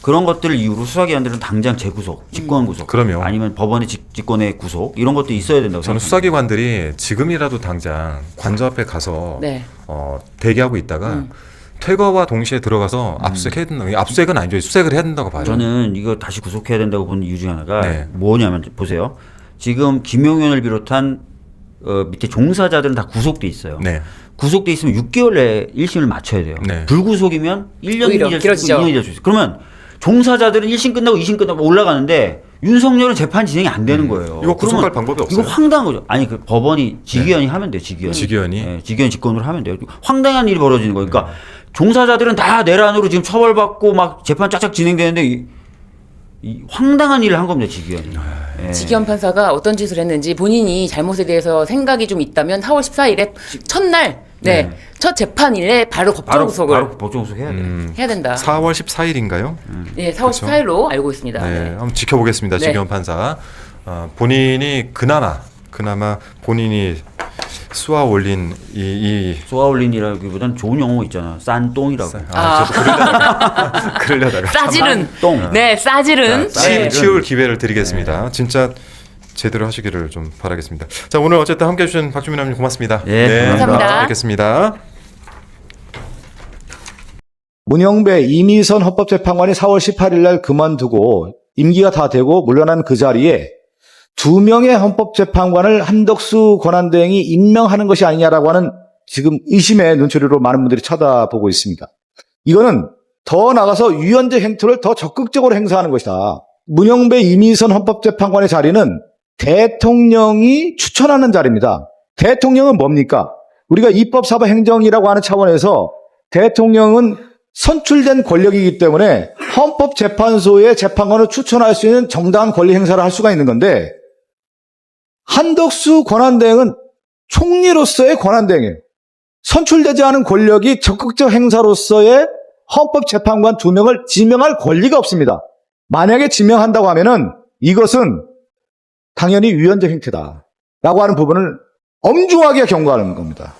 그런 것들을 이유로 수사기관들은 당장 재구속, 직권 구속, 그럼요. 아니면 법원의 직권의 구속 이런 것도 있어야 된다고 저는 생각합니다. 수사기관들이 지금이라도 당장 관저 앞에 가서 네. 대기하고 있다가 퇴거와 동시에 들어가서 압수수색해야 된다. 압수수색은 아니죠. 수색을 해야 된다고 봐요. 저는 이거 다시 구속해야 된다고 보는 이유 중에 하나가 네. 뭐냐면 보세요. 지금 김용현을 비롯한 밑에 종사자들은 다 구속돼 있어요. 네. 구속돼 있으면 6개월 내에 1심을 맞춰야 돼요. 네. 불구속이면 1년이 오히려 될 길어지죠. 수 있고 2년이 될 수 있어요. 그러면 종사자들은 1심 끝나고 2심 끝나고 올라가는데 윤석열은 재판 진행이 안 되는 거예요. 이거 구속할 그러면 방법이 없어요. 이거 황당한 거죠. 아니 그 법원이 직위원이 하면 돼요. 직위원이. 직위원이? 네, 직위원 직권으로 하면 돼요. 황당한 일이 벌어지는 거예요. 그러니까 종사자들은 다 내란으로 지금 처벌받고 막 재판 쫙쫙 진행되는데 이 황당한 일을 한 겁니다. 직위원이. 예. 지기현 판사가 어떤 짓을 했는지 본인이 잘못에 대해서 생각이 좀 있다면 4월 14일에 첫날 첫 재판일에 바로 법정 구속을 바로 법정 구속해야 돼요. 해야 된다. 4월 14일인가요? 네, 4월 그쵸. 14일로 알고 있습니다. 네, 네. 한번 지켜보겠습니다. 네. 지기현 판사. 본인이 그나마 본인이 쏘아 올린 이 쏘아올린이라기보단 좋은 영어 있잖아. 싼똥이라고. 저도 그러려다가 싸질은 똥. 네, 싸질은 네. 치울 기회를 드리겠습니다. 진짜 제대로 하시기를 좀 바라겠습니다. 자, 오늘 어쨌든 함께해 주신 박주민 의원님 고맙습니다. 네, 감사합니다. 뵙겠습니다. 문영배 이미선 헌법재판관이 4월 18일 날 그만두고 임기가 다 되고 물러난 그 자리에 2명의 헌법재판관을 한덕수 권한대행이 임명하는 것이 아니냐라고 하는 지금 의심의 눈초리로 많은 분들이 쳐다보고 있습니다. 이거는 더 나가서 유연제 행태를 더 적극적으로 행사하는 것이다. 문영배 이미선 헌법재판관의 자리는 대통령이 추천하는 자리입니다. 대통령은 뭡니까? 우리가 입법사법행정이라고 하는 차원에서 대통령은 선출된 권력이기 때문에 헌법재판소의 재판관을 추천할 수 있는 정당한 권리 행사를 할 수가 있는 건데 한덕수 권한대행은 총리로서의 권한대행이에요. 선출되지 않은 권력이 적극적 행사로서의 헌법재판관 2명을 지명할 권리가 없습니다. 만약에 지명한다고 하면은 이것은 당연히 위헌적 행태다라고 하는 부분을 엄중하게 경고하는 겁니다.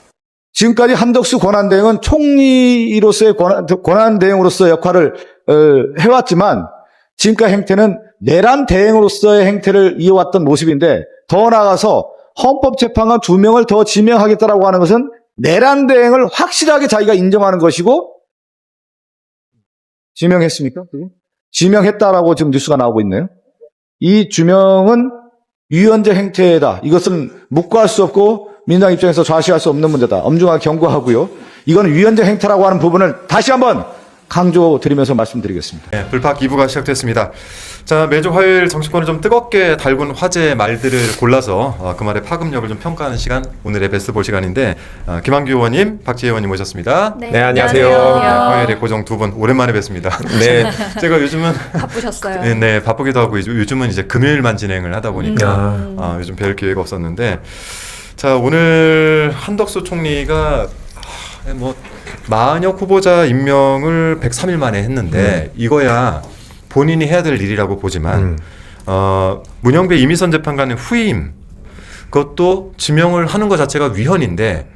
지금까지 한덕수 권한대행은 총리로서의 권한대행으로서의 역할을 해왔지만 지금까지 행태는 내란 대행으로서의 행태를 이어왔던 모습인데 더 나아가서 헌법재판관 2명을 더 지명하겠다라고 하는 것은 내란 대행을 확실하게 자기가 인정하는 것이고 지명했습니까? 지명했다라고 지금 뉴스가 나오고 있네요. 이 주명은 위헌적 행태다. 이것은 묵과할 수 없고 민당 입장에서 좌시할 수 없는 문제다. 엄중하게 경고하고요. 이건 위헌적 행태라고 하는 부분을 다시 한번 강조드리면서 말씀드리겠습니다. 네, 불팍 2부가 시작됐습니다. 자, 매주 화요일 정치권을 좀 뜨겁게 달군 화제 말들을 골라서 그 말의 파급력을 좀 평가하는 시간, 오늘의 베스트 볼 시간인데 김한규 의원님, 박지혜 의원님 모셨습니다. 네, 안녕하세요. 화요일에 고정 두 분 오랜만에 뵙습니다. 네. 제가 요즘은 바쁘셨어요. 네, 바쁘기도 하고 요즘은 이제 금요일만 진행을 하다 보니까 요즘 뵐 기회가 없었는데 자, 오늘 한덕수 총리가 뭐 마은혁 후보자 임명을 103일 만에 했는데 이거야 본인이 해야 될 일이라고 보지만 문영배 이미선 재판관의 후임 그것도 지명을 하는 것 자체가 위헌인데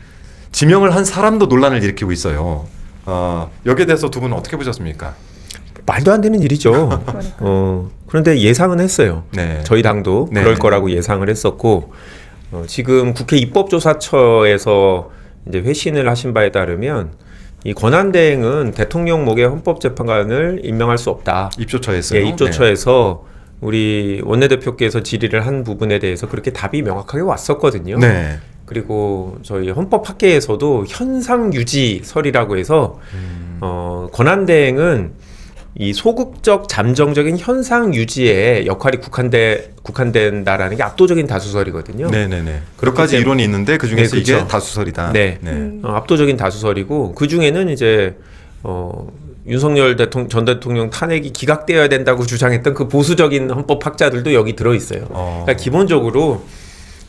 지명을 한 사람도 논란을 일으키고 있어요. 여기에 대해서 두 분은 어떻게 보셨습니까? 말도 안 되는 일이죠. 그런데 예상은 했어요. 네. 저희 당도 네. 그럴 거라고 예상을 했었고 지금 국회 입법조사처에서 이제 회신을 하신 바에 따르면 이 권한대행은 대통령 목의 헌법재판관을 임명할 수 없다. 입조처에서요. 예, 입조처에서 우리 원내대표께서 질의를 한 부분에 대해서 그렇게 답이 명확하게 왔었거든요. 네. 그리고 저희 헌법학계에서도 현상 유지설이라고 해서 권한대행은 이 소극적 잠정적인 현상 유지에 역할이 국한된다라는 게 압도적인 다수설이거든요. 네네네. 몇 가지 때문에- 이론이 있는데 그 중에서 네, 이게 그쵸. 다수설이다. 네. 압도적인 다수설이고 그 중에는 이제 윤석열 전 대통령 탄핵이 기각되어야 된다고 주장했던 그 보수적인 헌법학자들도 여기 들어 있어요. 그러니까 기본적으로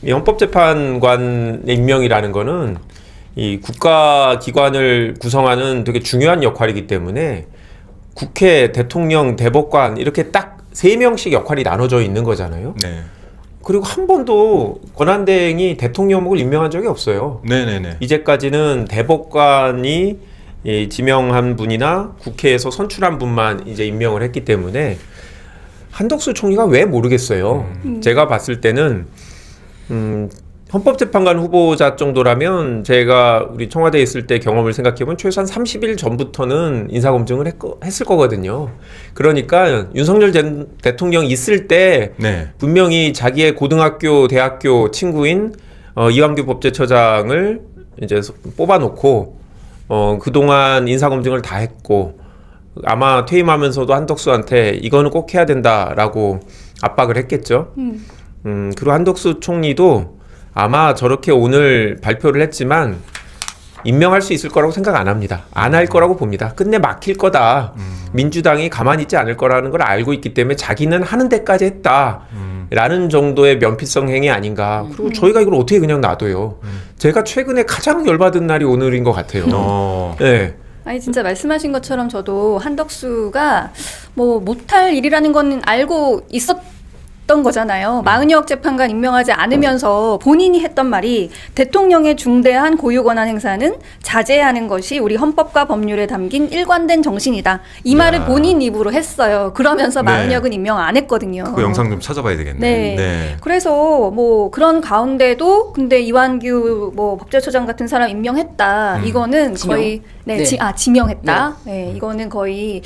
이 헌법재판관의 임명이라는 거는 이 국가기관을 구성하는 되게 중요한 역할이기 때문에 국회, 대통령, 대법관 이렇게 딱 3명씩 역할이 나눠져 있는 거잖아요. 네. 그리고 한 번도 권한대행이 대통령을 임명한 적이 없어요. 네네네. 이제까지는 대법관이 지명한 분이나 국회에서 선출한 분만 이제 임명을 했기 때문에 한덕수 총리가 왜 모르겠어요. 제가 봤을 때는 헌법재판관 후보자 정도라면 제가 우리 청와대에 있을 때 경험을 생각해보면 최소한 30일 전부터는 인사검증을 했을 거거든요. 그러니까 윤석열 전 대통령 있을 때 네. 분명히 자기의 고등학교, 대학교 친구인 이완규 법제처장을 이제 뽑아놓고 그동안 인사검증을 다 했고 아마 퇴임하면서도 한덕수한테 이거는 꼭 해야 된다라고 압박을 했겠죠. 그리고 한덕수 총리도 아마 저렇게 오늘 발표를 했지만 임명할 수 있을 거라고 생각 안 합니다. 안 할 거라고 봅니다. 끝내 막힐 거다. 민주당이 가만히 있지 않을 거라는 걸 알고 있기 때문에 자기는 하는 데까지 했다. 라는 정도의 면피성 행위 아닌가. 그리고 저희가 이걸 어떻게 그냥 놔둬요. 제가 최근에 가장 열받은 날이 오늘인 것 같아요. 네. 아니 진짜 말씀하신 것처럼 저도 한덕수가 뭐 못할 일이라는 건 알고 있었던 거잖아요. 마은혁 재판관 임명하지 않으면서 본인이 했던 말이 대통령의 중대한 고유 권한 행사는 자제하는 것이 우리 헌법과 법률에 담긴 일관된 정신이다. 이 말을 본인 입으로 했어요. 그러면서 네. 마은혁은 임명 안 했거든요. 그 영상 좀 찾아봐야 되겠네. 네. 그래서 뭐 그런 가운데도 근데 이완규 뭐 법제처장 같은 사람 임명했다. 이거는 지명? 거의 네. 지명했다. 네. 이거는 거의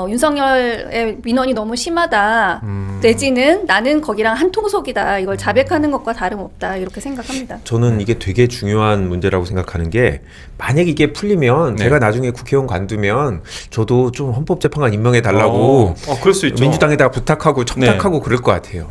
윤석열의 민원이 너무 심하다. 내지는 나는 거기랑 한 통속이다. 이걸 자백하는 것과 다름없다. 이렇게 생각합니다. 저는 이게 되게 중요한 문제라고 생각하는 게 만약 이게 풀리면 제가 나중에 국회의원 관두면 저도 좀 헌법재판관 임명해 달라고 그럴 수 있죠. 민주당에다가 부탁하고 첨탁하고 그럴 것 같아요.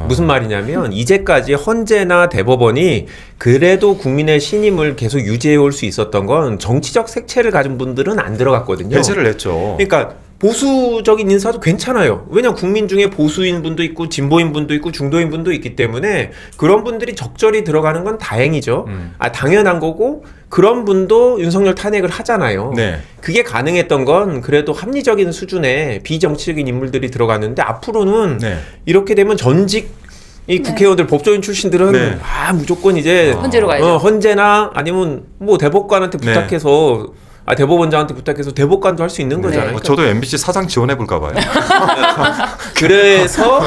무슨 말이냐면 이제까지 헌재나 대법원이 그래도 국민의 신임을 계속 유지해 올 수 있었던 건 정치적 색채를 가진 분들은 안 들어갔거든요. 배제를 했죠. 그러니까 보수적인 인사도 괜찮아요. 왜냐면 국민 중에 보수인 분도 있고 진보인 분도 있고 중도인 분도 있기 때문에 그런 분들이 적절히 들어가는 건 다행이죠. 당연한 거고 그런 분도 윤석열 탄핵을 하잖아요. 네. 그게 가능했던 건 그래도 합리적인 수준의 비정치적인 인물들이 들어갔는데 앞으로는 네. 이렇게 되면 전직 이 국회의원들 법조인 출신들은 네. 무조건 이제 헌재로 가야죠. 헌재나 아니면 뭐 대법관한테 네. 부탁해서 대법원장한테 부탁해서 대법관도 할 수 있는 거잖아요. 저도 MBC 사장 지원해 볼까 봐요. 그래서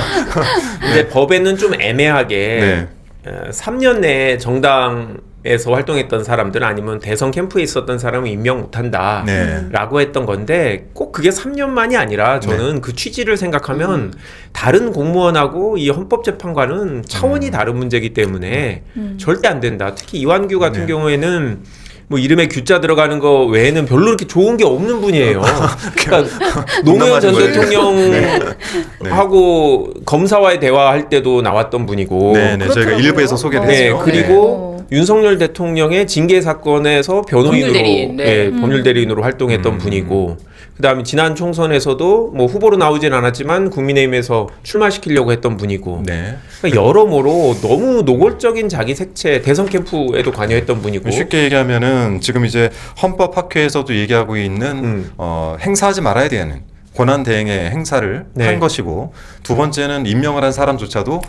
이제 법에는 좀 애매하게 네. 3년 내에 정당에서 활동했던 사람들 아니면 대선 캠프에 있었던 사람은 임명 못한다 네. 라고 했던 건데 꼭 그게 3년만이 아니라 저는 그 취지를 생각하면 다른 공무원하고 이 헌법재판관은 차원이 다른 문제이기 때문에 절대 안 된다. 특히 이완규 같은 네. 경우에는 뭐 이름에 규자 들어가는 거 외에는 별로 이렇게 좋은 게 없는 분이에요. 그러니까 노무현 전 거예요. 대통령하고 검사와의 대화할 때도 나왔던 분이고, 네, 저희가 그렇더라고요. 일부에서 소개를 네, 했죠. 그리고 윤석열 대통령의 징계 사건에서 변호인으로 법률대리인, 네. 법률대리인으로 활동했던 분이고, 그다음에 지난 총선에서도 뭐 후보로 나오진 않았지만 국민의힘에서 출마시키려고 했던 분이고, 네. 그러니까 여러모로 너무 노골적인 자기 색채 대선 캠프에도 관여했던 분이고. 쉽게 얘기하면은 지금 이제 헌법학회에서도 얘기하고 있는 행사하지 말아야 되는 권한 대행의 행사를 네. 한 것이고, 두 번째는 임명을 한 사람조차도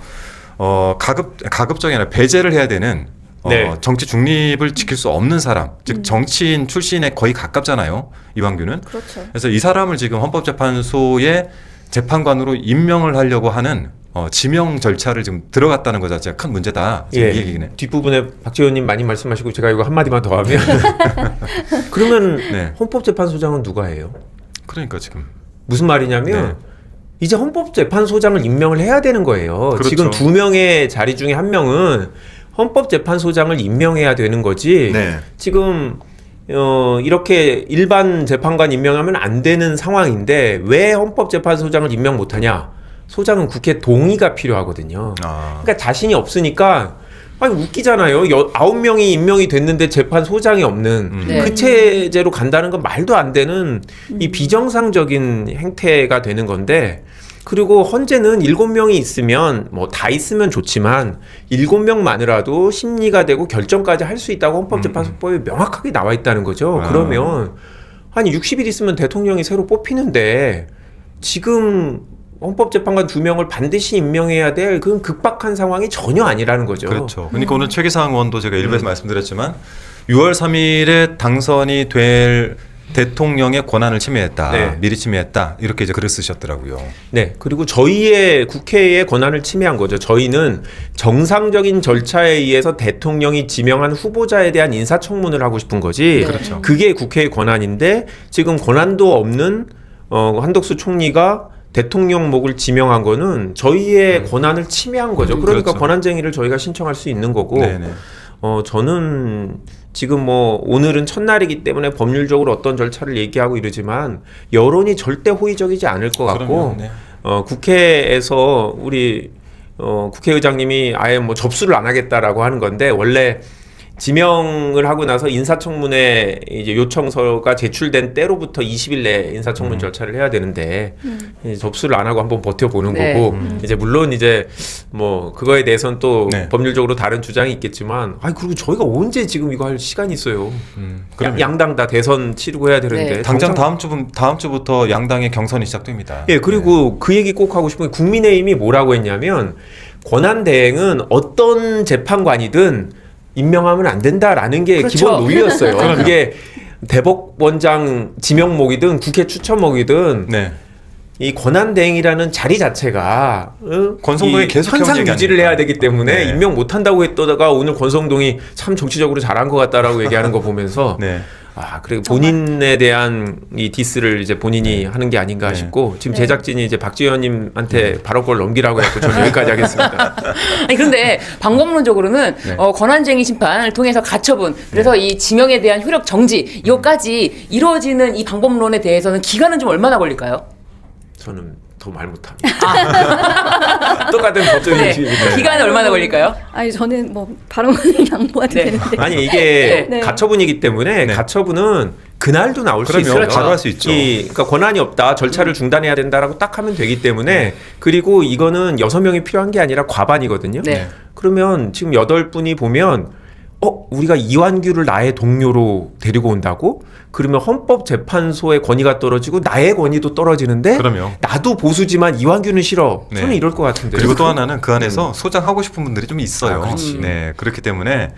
가급적이 아니라 배제를 해야 되는 네. 정치 중립을 지킬 수 없는 사람, 즉 정치인 출신에 거의 가깝잖아요, 이완규는. 그렇죠. 그래서 이 사람을 지금 헌법재판소의 재판관으로 임명을 하려고 하는 지명 절차를 지금 들어갔다는 것 자체가 큰 문제다. 지금 이 얘기네. 뒷부분에 박지 의원님 많이 말씀하시고 제가 이거 한마디만 더 하면 그러면 네. 헌법재판소장은 누가 해요? 그러니까 지금. 무슨 말이냐면 네. 이제 헌법재판소장을 임명을 해야 되는 거예요. 그렇죠. 지금 2명의 자리 중에 1명은 헌법재판소장을 임명해야 되는 거지. 네. 지금 이렇게 일반 재판관 임명하면 안 되는 상황인데 왜 헌법재판소장을 임명 못하냐? 소장은 국회 동의가 필요하거든요. 그러니까 자신이 없으니까 아니 웃기잖아요. 9명이 임명이 됐는데 재판소장이 없는 네. 그 체제로 간다는 건 말도 안 되는 이 비정상적인 행태가 되는 건데 그리고 헌재는 7명이 있으면 뭐 다 있으면 좋지만 7명만이라도 심리가 되고 결정까지 할 수 있다고 헌법재판소법에 명확하게 나와 있다는 거죠. 그러면 아니 60일 있으면 대통령이 새로 뽑히는데 지금 헌법재판관 2명을 반드시 임명해야 될 그런 급박한 상황이 전혀 아니라는 거죠. 그렇죠. 그러니까 오늘 최기상 의원도 제가 일부에서 말씀드렸지만 6월 3일에 당선이 될 대통령의 권한을 침해했다. 네. 미리 침해했다. 이렇게 이제 글을 쓰셨더라고요. 네. 그리고 저희의 국회의 권한을 침해한 거죠. 저희는 정상적인 절차에 의해서 대통령이 지명한 후보자에 대한 인사청문을 하고 싶은 거지. 그렇죠. 그게 국회의 권한인데 지금 권한도 없는 한덕수 총리가 대통령목을 지명한 거는 저희의 권한을 침해한 거죠. 그러니까 그렇죠. 권한쟁의를 저희가 신청할 수 있는 거고 네네. 저는 지금 뭐 오늘은 첫날이기 때문에 법률적으로 어떤 절차를 얘기하고 이러지만 여론이 절대 호의적이지 않을 것 같고 그럼요. 네. 국회에서 우리 국회의장님이 아예 뭐 접수를 안 하겠다라고 하는 건데 원래 지명을 하고 나서 인사청문회 이제 요청서가 제출된 때로부터 20일 내에 인사청문 절차를 해야 되는데 이제 접수를 안 하고 한번 버텨보는 네. 거고 이제 물론 이제 뭐 그거에 대해서는 또 네. 법률적으로 다른 주장이 있겠지만 아니 그리고 저희가 언제 지금 이거 할 시간이 있어요. 그럼요. 양당 다 대선 치르고 해야 되는데 네. 당장 다음 주부터 양당의 경선이 시작됩니다. 예, 그리고 그 얘기 꼭 하고 싶은 게 국민의힘이 뭐라고 했냐면 권한대행은 어떤 재판관이든 임명하면 안 된다라는 게 그렇죠. 기본 논리였어요. 그게 대법원장 지명목이든 국회 추천목이든 네. 이 권한대행이라는 자리 자체가 권성동이 이 계속 항상 해온 얘기 유지를 아닙니까? 해야 되기 때문에 네. 임명 못한다고 했다가 오늘 권성동이 참 정치적으로 잘한 것 같다라고 얘기하는 거 보면서 네. 그리고 본인에 대한 이 디스를 이제 본인이 하는 게 아닌가 네. 싶고 지금 네. 제작진이 이제 박지원님한테 발언권을 넘기라고 해서 저는 여기까지 하겠습니다. 아니 그런데 방법론적으로는 네. 권한쟁의 심판을 통해서 가처분 그래서 이 지명에 대한 효력 정지 이거까지 이루어지는 이 방법론에 대해서는 기간은 좀 얼마나 걸릴까요? 저는 더 말 못합니다. 똑같은 법적인 네. 주의입니다. 기간은 얼마나 걸릴까요? 아니 저는 뭐 발언을 양보해도 네. 되는데. 아니 이게 네. 가처분이기 때문에 네. 가처분은 그날도 나올 수 그럼요. 있어요. 바로 할 수 있죠. 그러니까 권한이 없다. 절차를 중단해야 된다라고 딱 하면 되기 때문에 그리고 이거는 6명이 필요한 게 아니라 과반이거든요. 네. 그러면 지금 8분이 보면 우리가 이완규를 나의 동료로 데리고 온다고? 그러면 헌법재판소의 권위가 떨어지고 나의 권위도 떨어지는데 그럼요. 나도 보수지만 이완규는 싫어. 네. 저는 이럴 것 같은데. 그리고 또 하나는 그 안에서 소장하고 싶은 분들이 좀 있어요. 그렇지. 네, 그렇기 때문에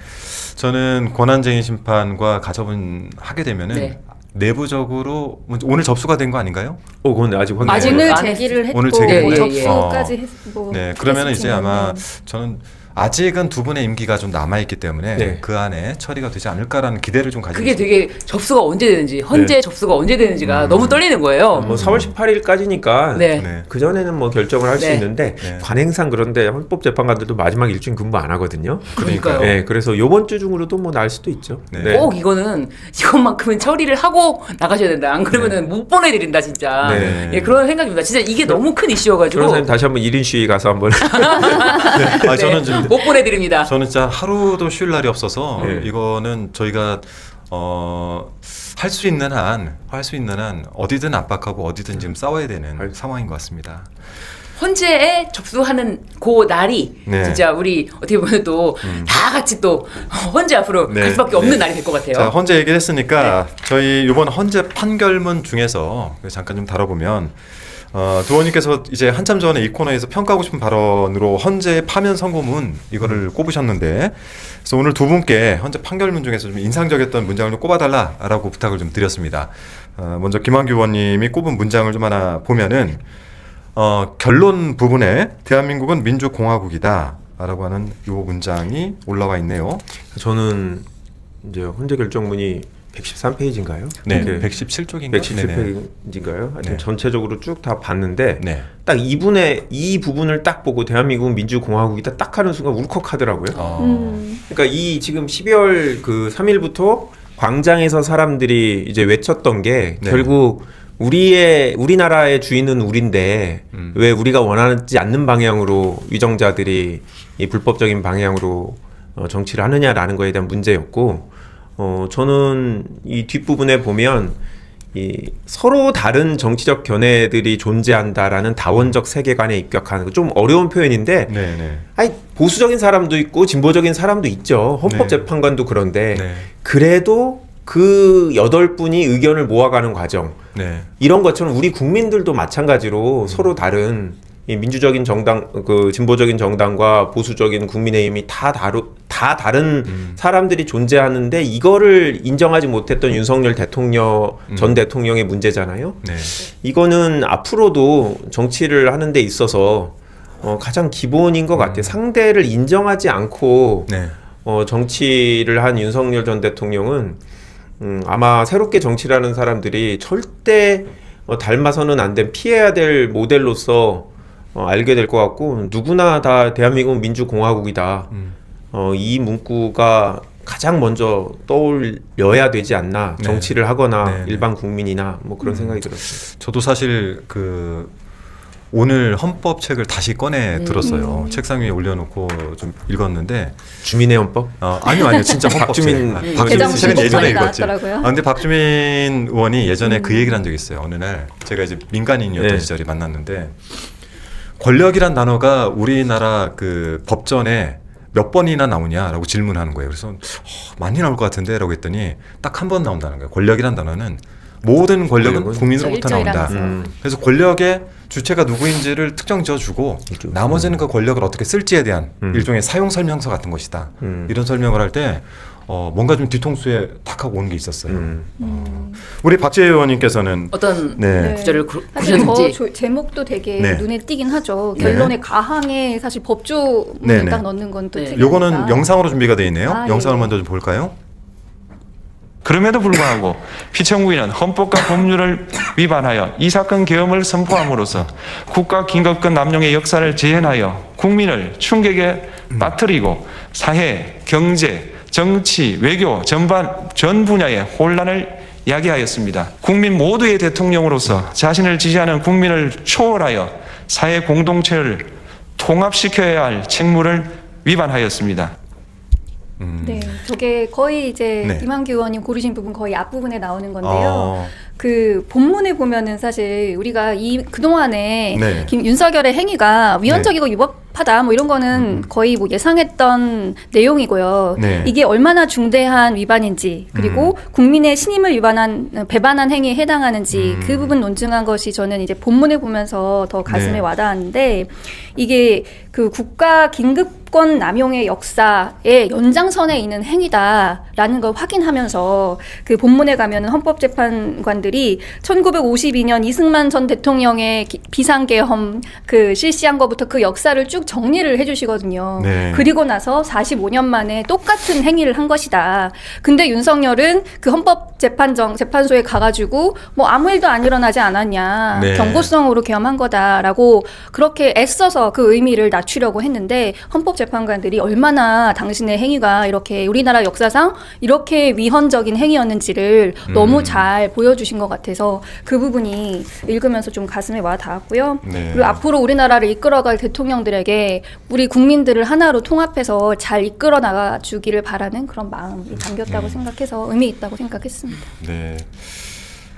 저는 권한쟁의 심판과 가처분 하게 되면은 네. 내부적으로 오늘 접수가 된 거 아닌가요? 그건 아직 확인. 아직 오늘 안 제기를 했고 오늘 제기를 뭐 했고. 접수까지 했, 뭐 네, 그러면은 이제 아마 했을지는. 저는 아직은 두 분의 임기가 좀 남아 있기 때문에 네. 그 안에 처리가 되지 않을까라는 기대를 좀 가지고 그게 있습니다. 되게 접수가 언제 되는지 헌재 네. 접수가 언제 되는지가 너무 떨리는 거예요. 뭐 4월 18일까지니까 네. 네. 그 전에는 뭐 결정을 할 수 네. 있는데 네. 관행상 그런데 헌법재판관들도 마지막 일주일 근무 안 하거든요. 그러니까요. 네, 그래서 이번 주 중으로도 뭐 날 수도 있죠. 네. 꼭 이것만큼은 처리를 하고 나가셔야 된다. 안 그러면은 못 보내드린다 진짜. 네. 예, 그런 생각입니다. 진짜 이게 너무 큰 이슈여가지고 변호사님 다시 한번 1인 시위 가서 한번 아, 저는 지금 못 보내드립니다. 저는 진짜 하루도 쉴 날이 없어서 네. 이거는 저희가 할 수 있는 한 어디든 압박하고 어디든 지금 싸워야 되는 상황인 것 같습니다. 헌재에 접수하는 그 날이 네. 진짜 우리 어떻게 보면 또 다 같이 또 헌재 앞으로 네. 갈 수밖에 없는 네. 날이 될 것 같아요. 자, 헌재 얘기를 했으니까 네. 저희 이번 헌재 판결문 중에서 잠깐 좀 다뤄보면 두 의원님께서 이제 한참 전에 이 코너에서 평가하고 싶은 발언으로 헌재 파면 선고문 이거를 꼽으셨는데 그래서 오늘 두 분께 헌재 판결문 중에서 좀 인상적이었던 문장을 좀 꼽아달라라고 부탁을 좀 드렸습니다. 먼저 김한규 의원님이 꼽은 문장을 좀 하나 보면은 결론 부분에 대한민국은 민주공화국이다 라고 하는 이 문장이 올라와 있네요. 저는 이제 헌재 결정문이 113페이지인가요? 네, 117쪽인가요? 117페이지인가요? 하여튼 네. 전체적으로 쭉 다 봤는데 네. 딱 이 부분을 딱 보고 대한민국은 민주공화국이다 딱 하는 순간 울컥하더라고요. 그러니까 이 지금 12월 그 3일부터 광장에서 사람들이 이제 외쳤던 게 네. 결국 우리나라의 주인은 우린데 왜 우리가 원하지 않는 방향으로 위정자들이 이 불법적인 방향으로 정치를 하느냐라는 거에 대한 문제였고, 저는 이 뒷부분에 보면 이 서로 다른 정치적 견해들이 존재한다라는 다원적 세계관에 입각하는 거 좀 어려운 표현인데, 네, 네. 아니 보수적인 사람도 있고 진보적인 사람도 있죠. 헌법재판관도 그런데 네. 그래도 그 8분이 의견을 모아가는 과정, 네. 이런 것처럼 우리 국민들도 마찬가지로 서로 다른 이 민주적인 정당, 그 진보적인 정당과 보수적인 국민의힘이 다 다른 사람들이 존재하는데 이거를 인정하지 못했던 윤석열 대통령 전 대통령의 문제잖아요. 네. 이거는 앞으로도 정치를 하는 데 있어서 가장 기본인 것 같아요. 상대를 인정하지 않고 네. 정치를 한 윤석열 전 대통령은 아마 새롭게 정치를 하는 사람들이 절대 닮아서는 안 된 피해야 될 모델로서 알게 될 것 같고, 누구나 다 대한민국은 민주공화국이다. 이 문구가 가장 먼저 떠올려야 되지 않나. 네. 정치를 하거나 네, 네. 일반 국민이나 뭐 그런 생각이 들었습니다. 저도 사실 그 오늘 헌법 책을 다시 꺼내 들었어요. 책상 위에 올려놓고 좀 읽었는데 주민의 헌법? 아니요 진짜 헌법 책. 대장 책은 예전에 헌법관이 읽었지. 나왔더라고요. 근데 박주민 의원이 예전에 그 얘기를 한 적이 있어요. 어느 날 제가 이제 민간인이었던 네. 시절에 만났는데, 권력이란 단어가 우리나라 그 법전에 몇 번이나 나오냐라고 질문하는 거예요. 그래서 많이 나올 것 같은데라고 했더니 딱 한 번 나온다는 거예요. 권력이란 단어는 모든 권력은 권력은 국민으로부터 나온다. 일조일하면서. 그래서 권력의 주체가 누구인지를 특정 지어주고 나머지는 그 권력을 어떻게 쓸지에 대한 일종의 사용 설명서 같은 것이다. 이런 설명을 할 때 뭔가 좀 뒤통수에 탁 하고 오는 게 있었어요. 우리 박지혜 의원님께서는 어떤 네. 구절을 사실 구셨는지. 저 제목도 되게 네. 눈에 띄긴 하죠. 네. 결론의 가항에 사실 법조문을 네, 네. 딱 넣는 건 또 네. 특이하니까. 요거는 영상으로 준비가 되어 있네요. 아, 영상을 예. 먼저 좀 볼까요? 그럼에도 불구하고 피청구인은 헌법과 법률을 위반하여 이 사건 계엄을 선포함으로써 국가 긴급권 남용의 역사를 재현하여 국민을 충격에 빠뜨리고 사회, 경제, 정치, 외교 전 분야의 혼란을 야기하였습니다. 국민 모두의 대통령으로서 자신을 지지하는 국민을 초월하여 사회 공동체를 통합시켜야 할 책무를 위반하였습니다. 네, 저게 거의 이제 네. 이만기 의원님 고르신 부분 거의 앞부분에 나오는 건데요. 어, 그 본문에 보면은 사실 우리가 그동안에 네. 윤석열의 행위가 위헌적이고 위법하다 뭐 이런 거는 거의 뭐 예상했던 내용이고요. 네. 이게 얼마나 중대한 위반인지 그리고 국민의 신임을 배반한 행위에 해당하는지 그 부분 논증한 것이 저는 이제 본문에 보면서 더 가슴에 네. 와닿았는데, 이게 그 국가 긴급권 남용의 역사의 연장선에 있는 행위다라는 걸 확인하면서 그 본문에 가면은 헌법재판관들이 1952년 이승만 전 대통령의 비상계엄 그 실시한 것부터 그 역사를 쭉 정리를 해주시거든요. 네. 그리고 나서 45년 만에 똑같은 행위를 한 것이다. 근데 윤석열은 그 헌법재판소에 가가지고 뭐 아무 일도 안 일어나지 않았냐, 네. 경고성으로 계엄한 거다라고 그렇게 애써서 그 의미를 낮추려고 했는데, 헌법재판관들이 얼마나 당신의 행위가 이렇게 우리나라 역사상 이렇게 위헌적인 행위였는지를 너무 잘 보여주신 것 같아서 그 부분이 읽으면서 좀 가슴에 와 닿았고요. 네. 그리고 앞으로 우리나라를 이끌어갈 대통령들에게 우리 국민들을 하나로 통합해서 잘 이끌어 나가주기를 바라는 그런 마음이 담겼다고 생각해서 의미 있다고 생각했습니다. 네.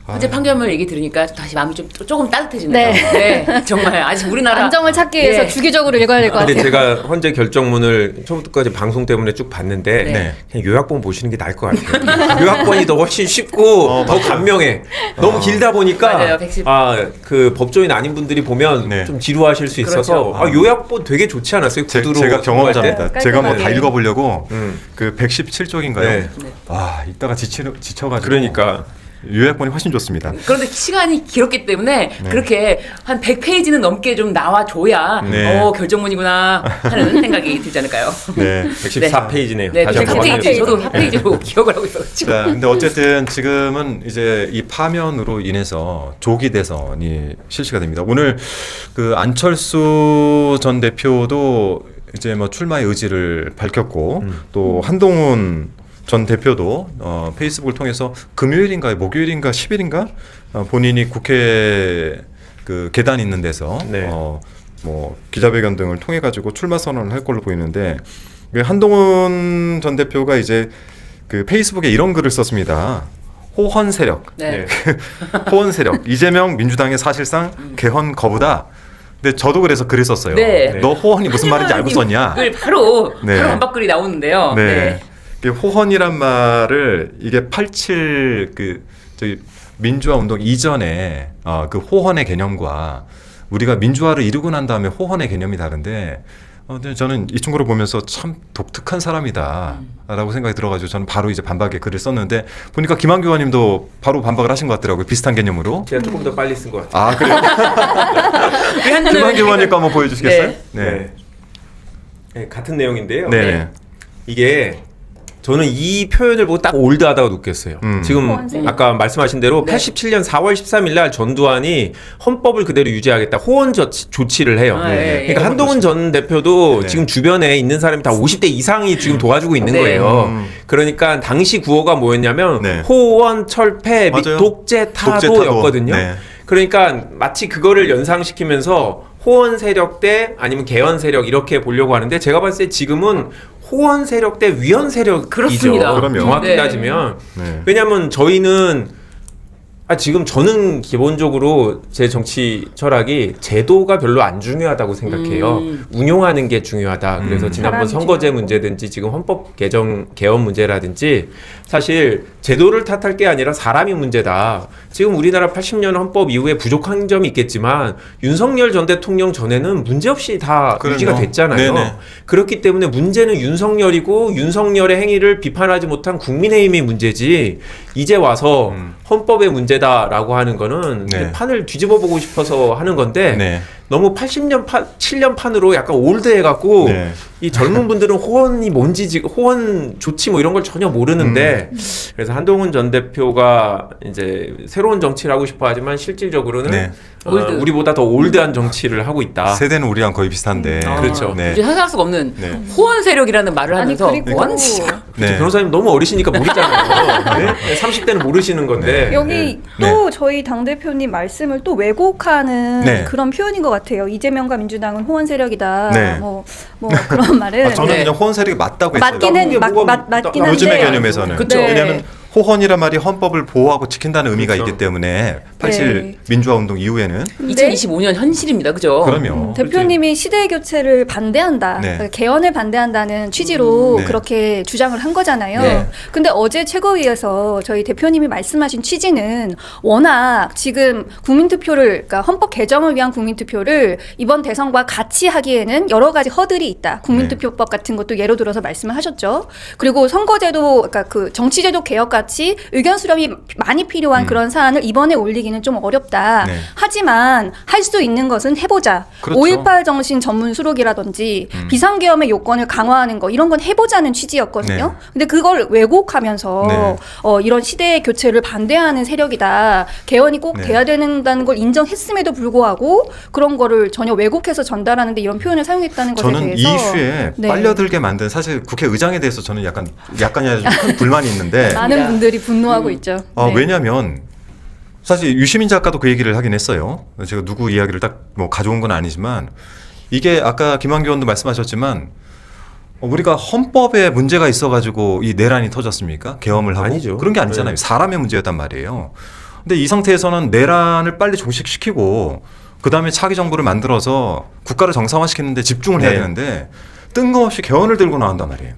어제 판결문 얘기 들으니까 다시 마음이 조금 따뜻해지네요. 네. 정말 아직 우리나라 안정을 찾기 위해서 예. 주기적으로 읽어야 될 것 근데 같아요. 제가 헌재 결정문을 처음부터까지 방송 때문에 쭉 봤는데 네. 그냥 요약본 보시는 게 나을 것 같아요. 요약본이 더 훨씬 쉽고 더 감명해. 너무 길다 보니까 맞아요, 110. 그 법조인 아닌 분들이 보면 네. 좀 지루하실 수 있어서 그렇죠. 요약본 되게 좋지 않았어요? 구두로 제가 경험자입니다. 네, 제가 뭐 다 깔끔하게. 읽어보려고 그 117쪽인가요? 네. 와, 읽다가 지쳐가지고. 그러니까 요약본이 훨씬 좋습니다. 그런데 시간이 길었기 때문에 네. 그렇게 한 100페이지는 넘게 좀 나와줘야 네. 결정문이구나 하는 생각이 들지 않을까요? 네. 114페이지네요. 네, 다시 한번 114페이지. 확인해 저도 보겠습니다. 4페이지로 기억을 하고 있어가지고. 자, 근데 어쨌든 지금은 이제 이 파면으로 인해서 조기 대선이 실시가 됩니다. 오늘 그 안철수 전 대표도 이제 뭐 출마의 의지를 밝혔고 또 한동훈 전 대표도 페이스북을 통해서 금요일인가 목요일인가 10일인가 본인이 국회 그 계단 있는 데서 네. 뭐 기자회견 등을 통해 가지고 출마 선언을 할 걸로 보이는데 그 한동훈 전 대표가 이제 그 페이스북에 이런 글을 썼습니다. 호헌 세력, 네. 호헌 세력, 이재명 민주당의 사실상 개헌 거부다. 근데 저도 그래서 글을 썼어요. 네. 너 호헌이 무슨 말인지 알고 썼냐? 글 바로 네. 반박글이 나오는데요. 네. 이 호헌이란 말을 이게 87 그 저기 민주화 운동 이전에 그 호헌의 개념과 우리가 민주화를 이루고 난 다음에 호헌의 개념이 다른데 근데 저는 이 친구를 보면서 참 독특한 사람이다라고 생각이 들어가지고 저는 바로 이제 반박의 글을 썼는데 보니까 김한규 의원님도 바로 반박을 하신 것 같더라고요. 비슷한 개념으로. 제가 조금 더 빨리 쓴 것 같아요. 아 그래요? 김한규 의원님 거 한번 보여주시겠어요? 네. 네, 같은 내용인데요. 네. 이게 저는 이 표현을 보고 딱 올드하다고 느꼈어요. 지금 호헌세력. 아까 말씀하신 대로 네. 87년 4월 13일 날 전두환이 헌법을 그대로 유지하겠다 호헌 조치를 해요. 아, 예, 예. 그러니까 한동훈 전 대표도 네. 지금 주변에 있는 사람이 다 50대 이상이 지금 도와주고 있는 네. 거예요. 그러니까 당시 구호가 뭐였냐면 네. 호헌 철폐 및 맞아요. 독재 독재타도. 타도였거든요. 네. 그러니까 마치 그거를 연상시키면서 호헌 세력 대 아니면 개헌 세력 이렇게 보려고 하는데 제가 봤을 때 지금은 호헌 세력 대 위헌 세력이죠. 그렇습니다. 그럼요. 정확히 네. 따지면 네. 왜냐하면 저희는 지금 저는 기본적으로 제 정치 철학이 제도가 별로 안 중요하다고 생각해요. 운용하는 게 중요하다. 그래서 지난번 사람이 선거제 중요하고. 문제든지 지금 헌법 개정 개헌 문제라든지 사실 제도를 탓할 게 아니라 사람이 문제다. 지금 우리나라 80년 헌법 이후에 부족한 점이 있겠지만 윤석열 전 대통령 전에는 문제없이 다 그럼요. 유지가 됐잖아요. 네네. 그렇기 때문에 문제는 윤석열이고 윤석열의 행위를 비판하지 못한 국민의힘이 문제지 이제 와서 헌법의 문제다라고 하는 거는 네. 판을 뒤집어 보고 싶어서 하는 건데 네. 너무 80년 7년 판으로 약간 올드해갖고 네. 이 젊은 분들은 호헌이 뭔지 지금 호헌 조치 뭐 이런 걸 전혀 모르는데 그래서 한동훈 전 대표가 이제 새로운 정치를 하고 싶어 하지만 실질적으로는 네. 올드. 우리보다 더 올드한 정치를 하고 있다. 세대는 우리랑 거의 비슷한데. 그렇죠. 네. 이제 상상할 수가 없는 네. 호헌 세력이라는 말을 아니 하면서 그리고 뭔지 네. 변호사님 너무 어리시니까 모르잖아요. 네? 30대는 모르시는 건데. 여기 네. 또 저희 당 대표님 말씀을 또 왜곡하는 네. 그런 표현인 것 같아요. 이재명과 민주당은 호헌 세력이다. 네. 뭐 그런 말은 저는 네. 그냥 호헌 세력이 맞다고 했어요. 맞기는 맞긴 한데 요즘의 개념에서는. 그쵸. 네. 왜냐하면 호헌이란 말이 헌법을 보호하고 지킨다는 의미가 그렇죠. 있기 때문에 87 네. 민주화 운동 이후에는 2025년 현실입니다. 그죠? 그럼요. 대표님이 시대 교체를 반대한다, 네. 그러니까 개헌을 반대한다는 취지로 네. 그렇게 주장을 한 거잖아요. 네. 근데 어제 최고위에서 저희 대표님이 말씀하신 취지는 워낙 지금 국민투표를, 그러니까 헌법 개정을 위한 국민투표를 이번 대선과 같이 하기에는 여러 가지 허들이 있다. 국민투표법 같은 것도 예로 들어서 말씀을 하셨죠. 그리고 선거제도, 그러니까 그 정치제도 개혁 같이 의견 수렴이 많이 필요한 그런 사안을 이번에 올리기는 좀 어렵다. 네. 하지만 할 수 있는 것은 해보자. 그렇죠. 5.18 정신 전문 수록이라든지 비상계엄의 요건을 강화하는 거 이런 건 해보자는 취지였거든요. 네. 근데 그걸 왜곡하면서 네. 이런 시대의 교체를 반대하는 세력이다. 개헌이 꼭 네. 돼야 된다는 걸 인정했음에도 불구하고 그런 거를 전혀 왜곡해서 전달하는데 이런 표현을 사용했다는 것에 저는 이 대해서 이슈에 네. 빨려들게 만든 사실 국회의장에 대해서 저는 약간이 아니라 좀 큰 불만이 있는데 많은 분들이 분노하고 있죠. 네. 왜냐하면 사실 유시민 작가도 그 얘기를 하긴 했어요. 제가 누구 이야기를 딱 뭐 가져온 건 아니지만 이게 아까 김한규 의원도 말씀하셨지만 우리가 헌법에 문제가 있어가지고 이 내란이 터졌습니까? 계엄을 하고 아니죠. 그런 게 아니잖아요. 네. 사람의 문제였단 말이에요. 근데 이 상태에서는 내란을 빨리 종식시키고 그 다음에 차기 정부를 만들어서 국가를 정상화시키는 데 집중을 해야 네. 되는데 뜬금없이 개헌을 들고 나온단 말이에요.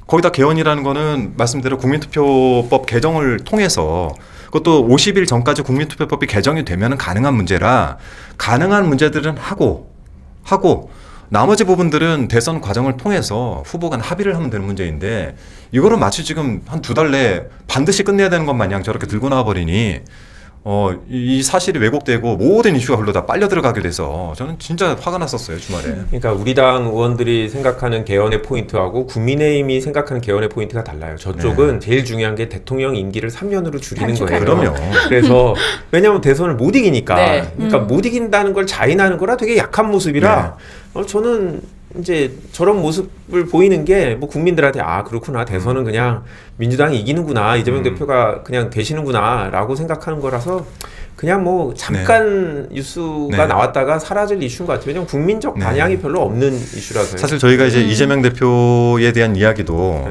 거기다 개헌이라는 거는 말씀대로 국민투표법 개정을 통해서 그것도 50일 전까지 국민투표법이 개정이 되면 가능한 문제라 가능한 문제들은 하고 나머지 부분들은 대선 과정을 통해서 후보 간 합의를 하면 되는 문제인데 이거를 마치 지금 한 2달 내에 반드시 끝내야 되는 것 마냥 저렇게 들고 나와버리니 이 사실이 왜곡되고 모든 이슈가 글로 다 빨려 들어가게 돼서 저는 진짜 화가 났었어요, 주말에. 그러니까 우리 당 의원들이 생각하는 개헌의 포인트하고 국민의힘이 생각하는 개헌의 포인트가 달라요. 저쪽은 제일 중요한 게 대통령 임기를 3년으로 줄이는 거예요. 그럼요. 그래서 왜냐하면 대선을 못 이기니까. 네. 그러니까 못 이긴다는 걸 자인하는 거라 되게 약한 모습이라 저는 이제 저런 모습을 보이는 게 뭐 국민들한테 아 그렇구나 대선은 그냥 민주당이 이기는구나 이재명 대표가 그냥 되시는구나라고 생각하는 거라서 그냥 뭐 잠깐 뉴스가 네. 나왔다가 사라질 이슈인 것 같아요. 왜냐면 국민적 반향이 별로 없는 이슈라서요. 사실 저희가 이제 이재명 대표에 대한 이야기도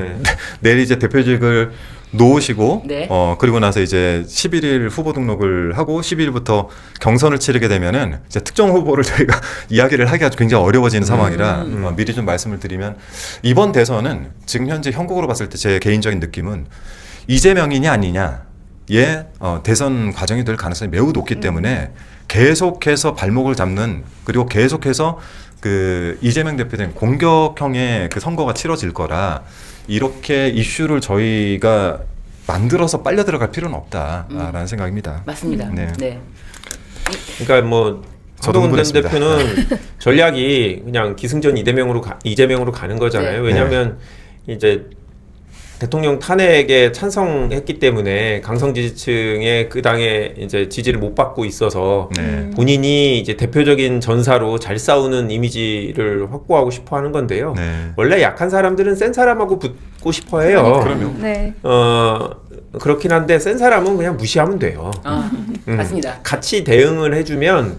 내일 이제 대표직을 놓으시고 네. 그리고 나서 이제 11일 후보 등록을 하고 12일부터 경선을 치르게 되면은 이제 특정 후보를 저희가 이야기를 하기가 굉장히 어려워지는 상황이라 미리 좀 말씀을 드리면 이번 대선은 지금 현재 형국으로 봤을 때 제 개인적인 느낌은 이재명이냐 아니냐의 대선 과정이 될 가능성이 매우 높기 때문에 계속해서 발목을 잡는 그리고 계속해서 그 이재명 대표에 대한 공격형의 그 선거가 치러질 거라 이렇게 이슈를 저희가 만들어서 빨려 들어갈 필요는 없다라는 생각입니다. 맞습니다. 네. 네. 그러니까 뭐 저도 한동훈 전 흥분했습니다. 대표는 전략이 그냥 기승전 이재명으로 가는 거잖아요. 네. 왜냐하면 이제 대통령 탄핵에 찬성했기 때문에 강성 지지층의 그 당의 이제 지지를 못 받고 있어서 본인이 이제 대표적인 전사로 잘 싸우는 이미지를 확보하고 싶어 하는 건데요. 네. 원래 약한 사람들은 센 사람하고 붙고 싶어 해요. 그럼요. 네. 그렇긴 한데 센 사람은 그냥 무시하면 돼요. 맞습니다. 같이 대응을 해주면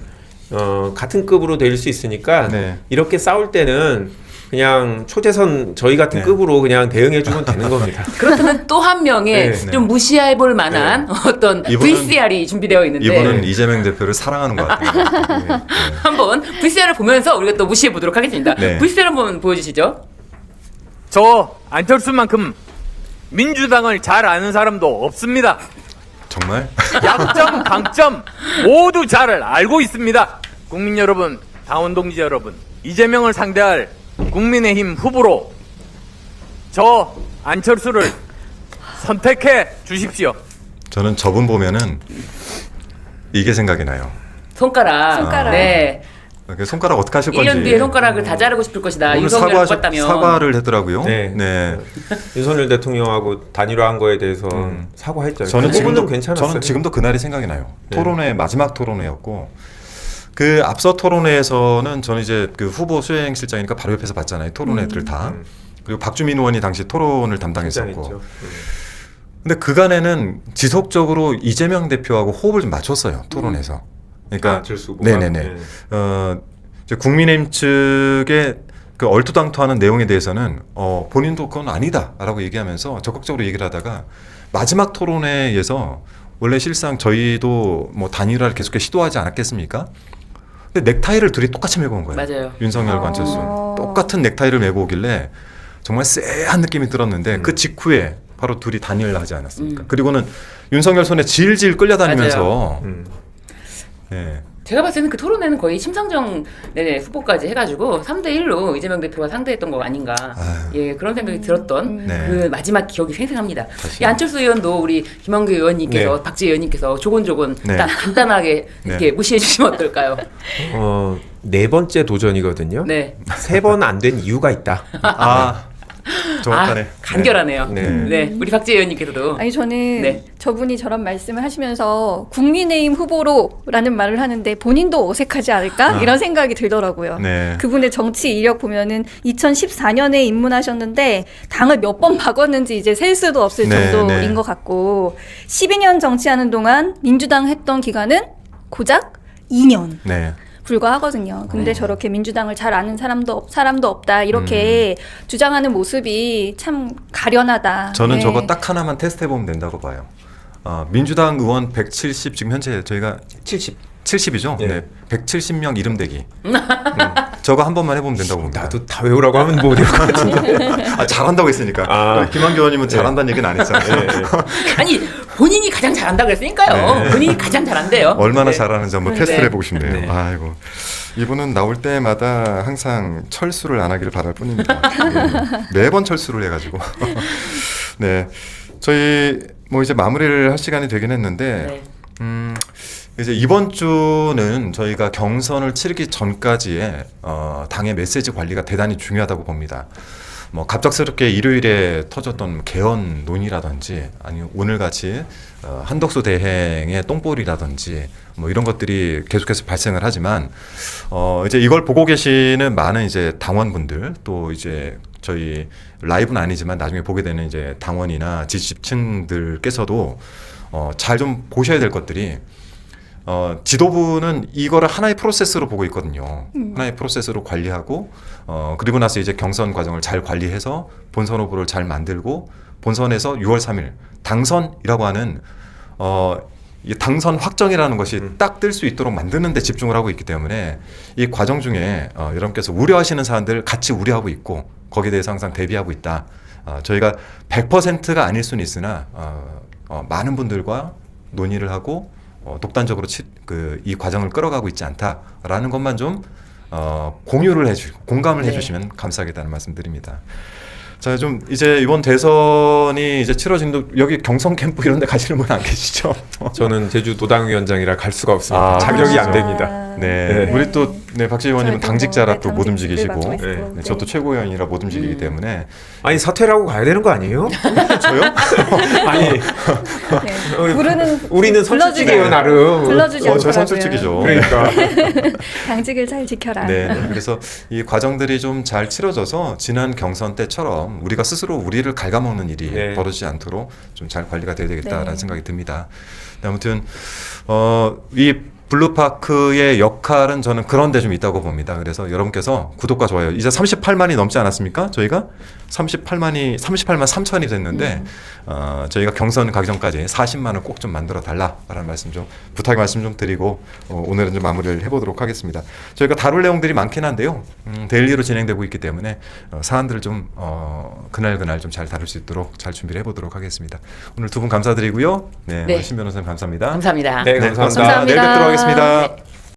같은 급으로 될 수 있으니까 네. 이렇게 싸울 때는 그냥 초재선 저희 같은 급으로 그냥 대응해주면 되는 겁니다. 그렇다면 또 한 명의 네. 좀 무시해볼 만한 어떤 VCR이 준비되어 있는데 이분은 이재명 대표를 사랑하는 것 같아요. 네. 한번 VCR을 보면서 우리가 또 무시해 보도록 하겠습니다. 네. VCR 한번 보여주시죠. 저 안철수만큼 민주당을 잘 아는 사람도 없습니다. 정말? 약점, 강점 모두 잘 알고 있습니다. 국민 여러분, 당원 동지 여러분, 이재명을 상대할 국민의힘 후보로 저 안철수를 선택해 주십시오. 저는 저분 보면은 이게 생각이 나요. 손가락. 네. 그 손가락 어떻게 하실 건지. 1년 뒤에 손가락을 다 자르고 싶을 것이다. 오늘 윤석열 뽑았다면. 사과를 했더라고요. 네. 윤석열 대통령하고 단일화한 거에 대해서 사과했잖아요. 저는 그 부분은 지금도 괜찮았어요. 저는 지금도 그날이 생각이 나요. 네. 토론회 마지막 토론회였고 그 앞서 토론회에서는 저는 이제 그 후보 수행실장이니까 바로 옆에서 봤잖아요. 토론회들 다. 그리고 박주민 의원이 당시 토론을 담당했었고. 했죠. 근데 그간에는 지속적으로 이재명 대표하고 호흡을 좀 맞췄어요. 토론에서. 그러니까 안철수 후보가? 네네네. 네. 이제 국민의힘 측의 그 얼토당토하는 내용에 대해서는 본인도 그건 아니다라고 얘기하면서 적극적으로 얘기를 하다가 마지막 토론회에서 원래 실상 저희도 뭐 단일화를 계속해 시도하지 않았겠습니까? 근데 넥타이를 둘이 똑같이 메고 온 거예요. 맞아요. 윤석열과 안철수 똑같은 넥타이를 메고 오길래 정말 쎄한 느낌이 들었는데 그 직후에 바로 둘이 단일을 하지 않았습니까? 그리고는 윤석열 손에 질질 끌려다니면서 네. 제가 봤을 때는 그 토론회는 거의 심상정 후보까지 해가지고 3대1로 이재명 대표가 상대했던 거 아닌가. 예, 그런 생각이 들었던 네. 그 마지막 기억이 생생합니다. 이 안철수 의원도 우리 김한규 의원님께서 네. 박지혜 의원님께서 조곤조곤 네. 딱 간단하게 이렇게 네. 무시해 주시면 어떨까요? 네 번째 도전이거든요. 네. 3번 안 된 이유가 있다. 정확하네. 간결하네요. 네. 네. 우리 박지혜 의원님께서도 아니 저는 네. 저분이 저런 말씀을 하시면서 국민의힘 후보로라는 말을 하는데 본인도 어색하지 않을까 이런 생각이 들더라고요. 네. 그분의 정치 이력 보면은 2014년에 입문하셨는데 당을 몇 번 바꿨는지 이제 셀 수도 없을 네, 정도인 네. 것 같고 12년 정치하는 동안 민주당 했던 기간은 고작 2년. 네. 불과하거든요. 근데 저렇게 민주당을 잘 아는 사람도 없다 이렇게 주장하는 모습이 참 가련하다. 저는 네. 저거 딱 하나만 테스트해 보면 된다고 봐요. 민주당 의원 170 지금 현재 저희가 70 170이죠. 예. 네. 170명 이름 대기. 저거 한 번만 해보면 된다고 봅니다. 나도 다 외우라고 하면 못 외울 것 같은데. 아, 잘한다고 했으니까. 아. 김한규 의원님은 잘한다는 얘기는 안 했잖아요. 아니 본인이 가장 잘한다 그랬으니까요. 네. 본인이 가장 잘한대요. 얼마나 네. 잘하는지 한번 네. 테스트를 해보고 싶네요. 네. 아이고. 이분은 나올 때마다 항상 철수를 안 하기를 바랄 뿐입니다. 네. 매번 철수를 해가지고. 네. 저희 뭐 이제 마무리를 할 시간이 되긴 했는데, 네. 이제 이번 주는 저희가 경선을 치르기 전까지의 당의 메시지 관리가 대단히 중요하다고 봅니다. 뭐 갑작스럽게 일요일에 터졌던 개헌 논의라든지 아니면 오늘같이 한덕수 대행의 똥볼이라든지 뭐 이런 것들이 계속해서 발생을 하지만 이제 이걸 보고 계시는 많은 이제 당원분들 또 이제 저희 라이브는 아니지만 나중에 보게 되는 이제 당원이나 지지층들께서도 잘 좀 보셔야 될 것들이 지도부는 이거를 하나의 프로세스로 보고 있거든요. 하나의 프로세스로 관리하고 그리고 나서 이제 경선 과정을 잘 관리해서 본선 후보를 잘 만들고 본선에서 6월 3일 당선이라고 하는 이 당선 확정이라는 것이 딱 뜰 수 있도록 만드는 데 집중을 하고 있기 때문에 이 과정 중에 여러분께서 우려하시는 사안들 같이 우려하고 있고 거기에 대해서 항상 대비하고 있다. 저희가 100%가 아닐 수는 있으나 많은 분들과 논의를 하고 독단적으로 이 과정을 끌어가고 있지 않다라는 것만 좀 공유를 해주고 공감을 해주시면 감사하겠다는 말씀드립니다. 자, 좀 이제 이번 대선이 이제 치러진 여기 경선 캠프 이런 데 가시는 분 안 계시죠? 저는 제주 도당위원장이라 갈 수가 없습니다. 아, 자격이 안 아. 됩니다. 네. 네. 우리 또 박지 의원님은 저희도 당직자라 뭐, 또 네, 못 당직을 움직이시고 맡고 있고, 네. 네, 저도 최고위원이라 못 움직이기 때문에 아니 사퇴를 하고 가야 되는 거 아니에요? 저요? 아니 네. 부르는 우리는 선출직이에요 나름. 불러주지 저 않더라고요. 선출직이죠. 그러니까 당직을 잘 지켜라. 네, 그래서 이 과정들이 좀 잘 치러져서 지난 경선 때처럼 우리가 스스로 우리를 갉아먹는 일이 네. 벌어지지 않도록 좀 잘 관리가 돼야 되겠다라는 네. 생각이 듭니다. 네, 아무튼 이 블루파크의 역할은 저는 그런 데 좀 있다고 봅니다. 그래서 여러분께서 구독과 좋아요 이제 38만이 넘지 않았습니까? 저희가 38만 3천이 됐는데 저희가 경선 가기 전까지 40만을 꼭 좀 만들어 달라라는 말씀 좀 부탁의 말씀 좀 드리고 오늘은 좀 마무리를 해보도록 하겠습니다. 저희가 다룰 내용들이 많긴 한데요. 데일리로 진행되고 있기 때문에 사안들을 좀 그날 좀 잘 다룰 수 있도록 잘 준비를 해보도록 하겠습니다. 오늘 두 분 감사드리고요. 네, 네. 우리 신 변호사님 감사합니다. 감사합니다. 네, 네, 감사합니다. 고맙습니다. 내일 뵙도록 하겠습니다. 네.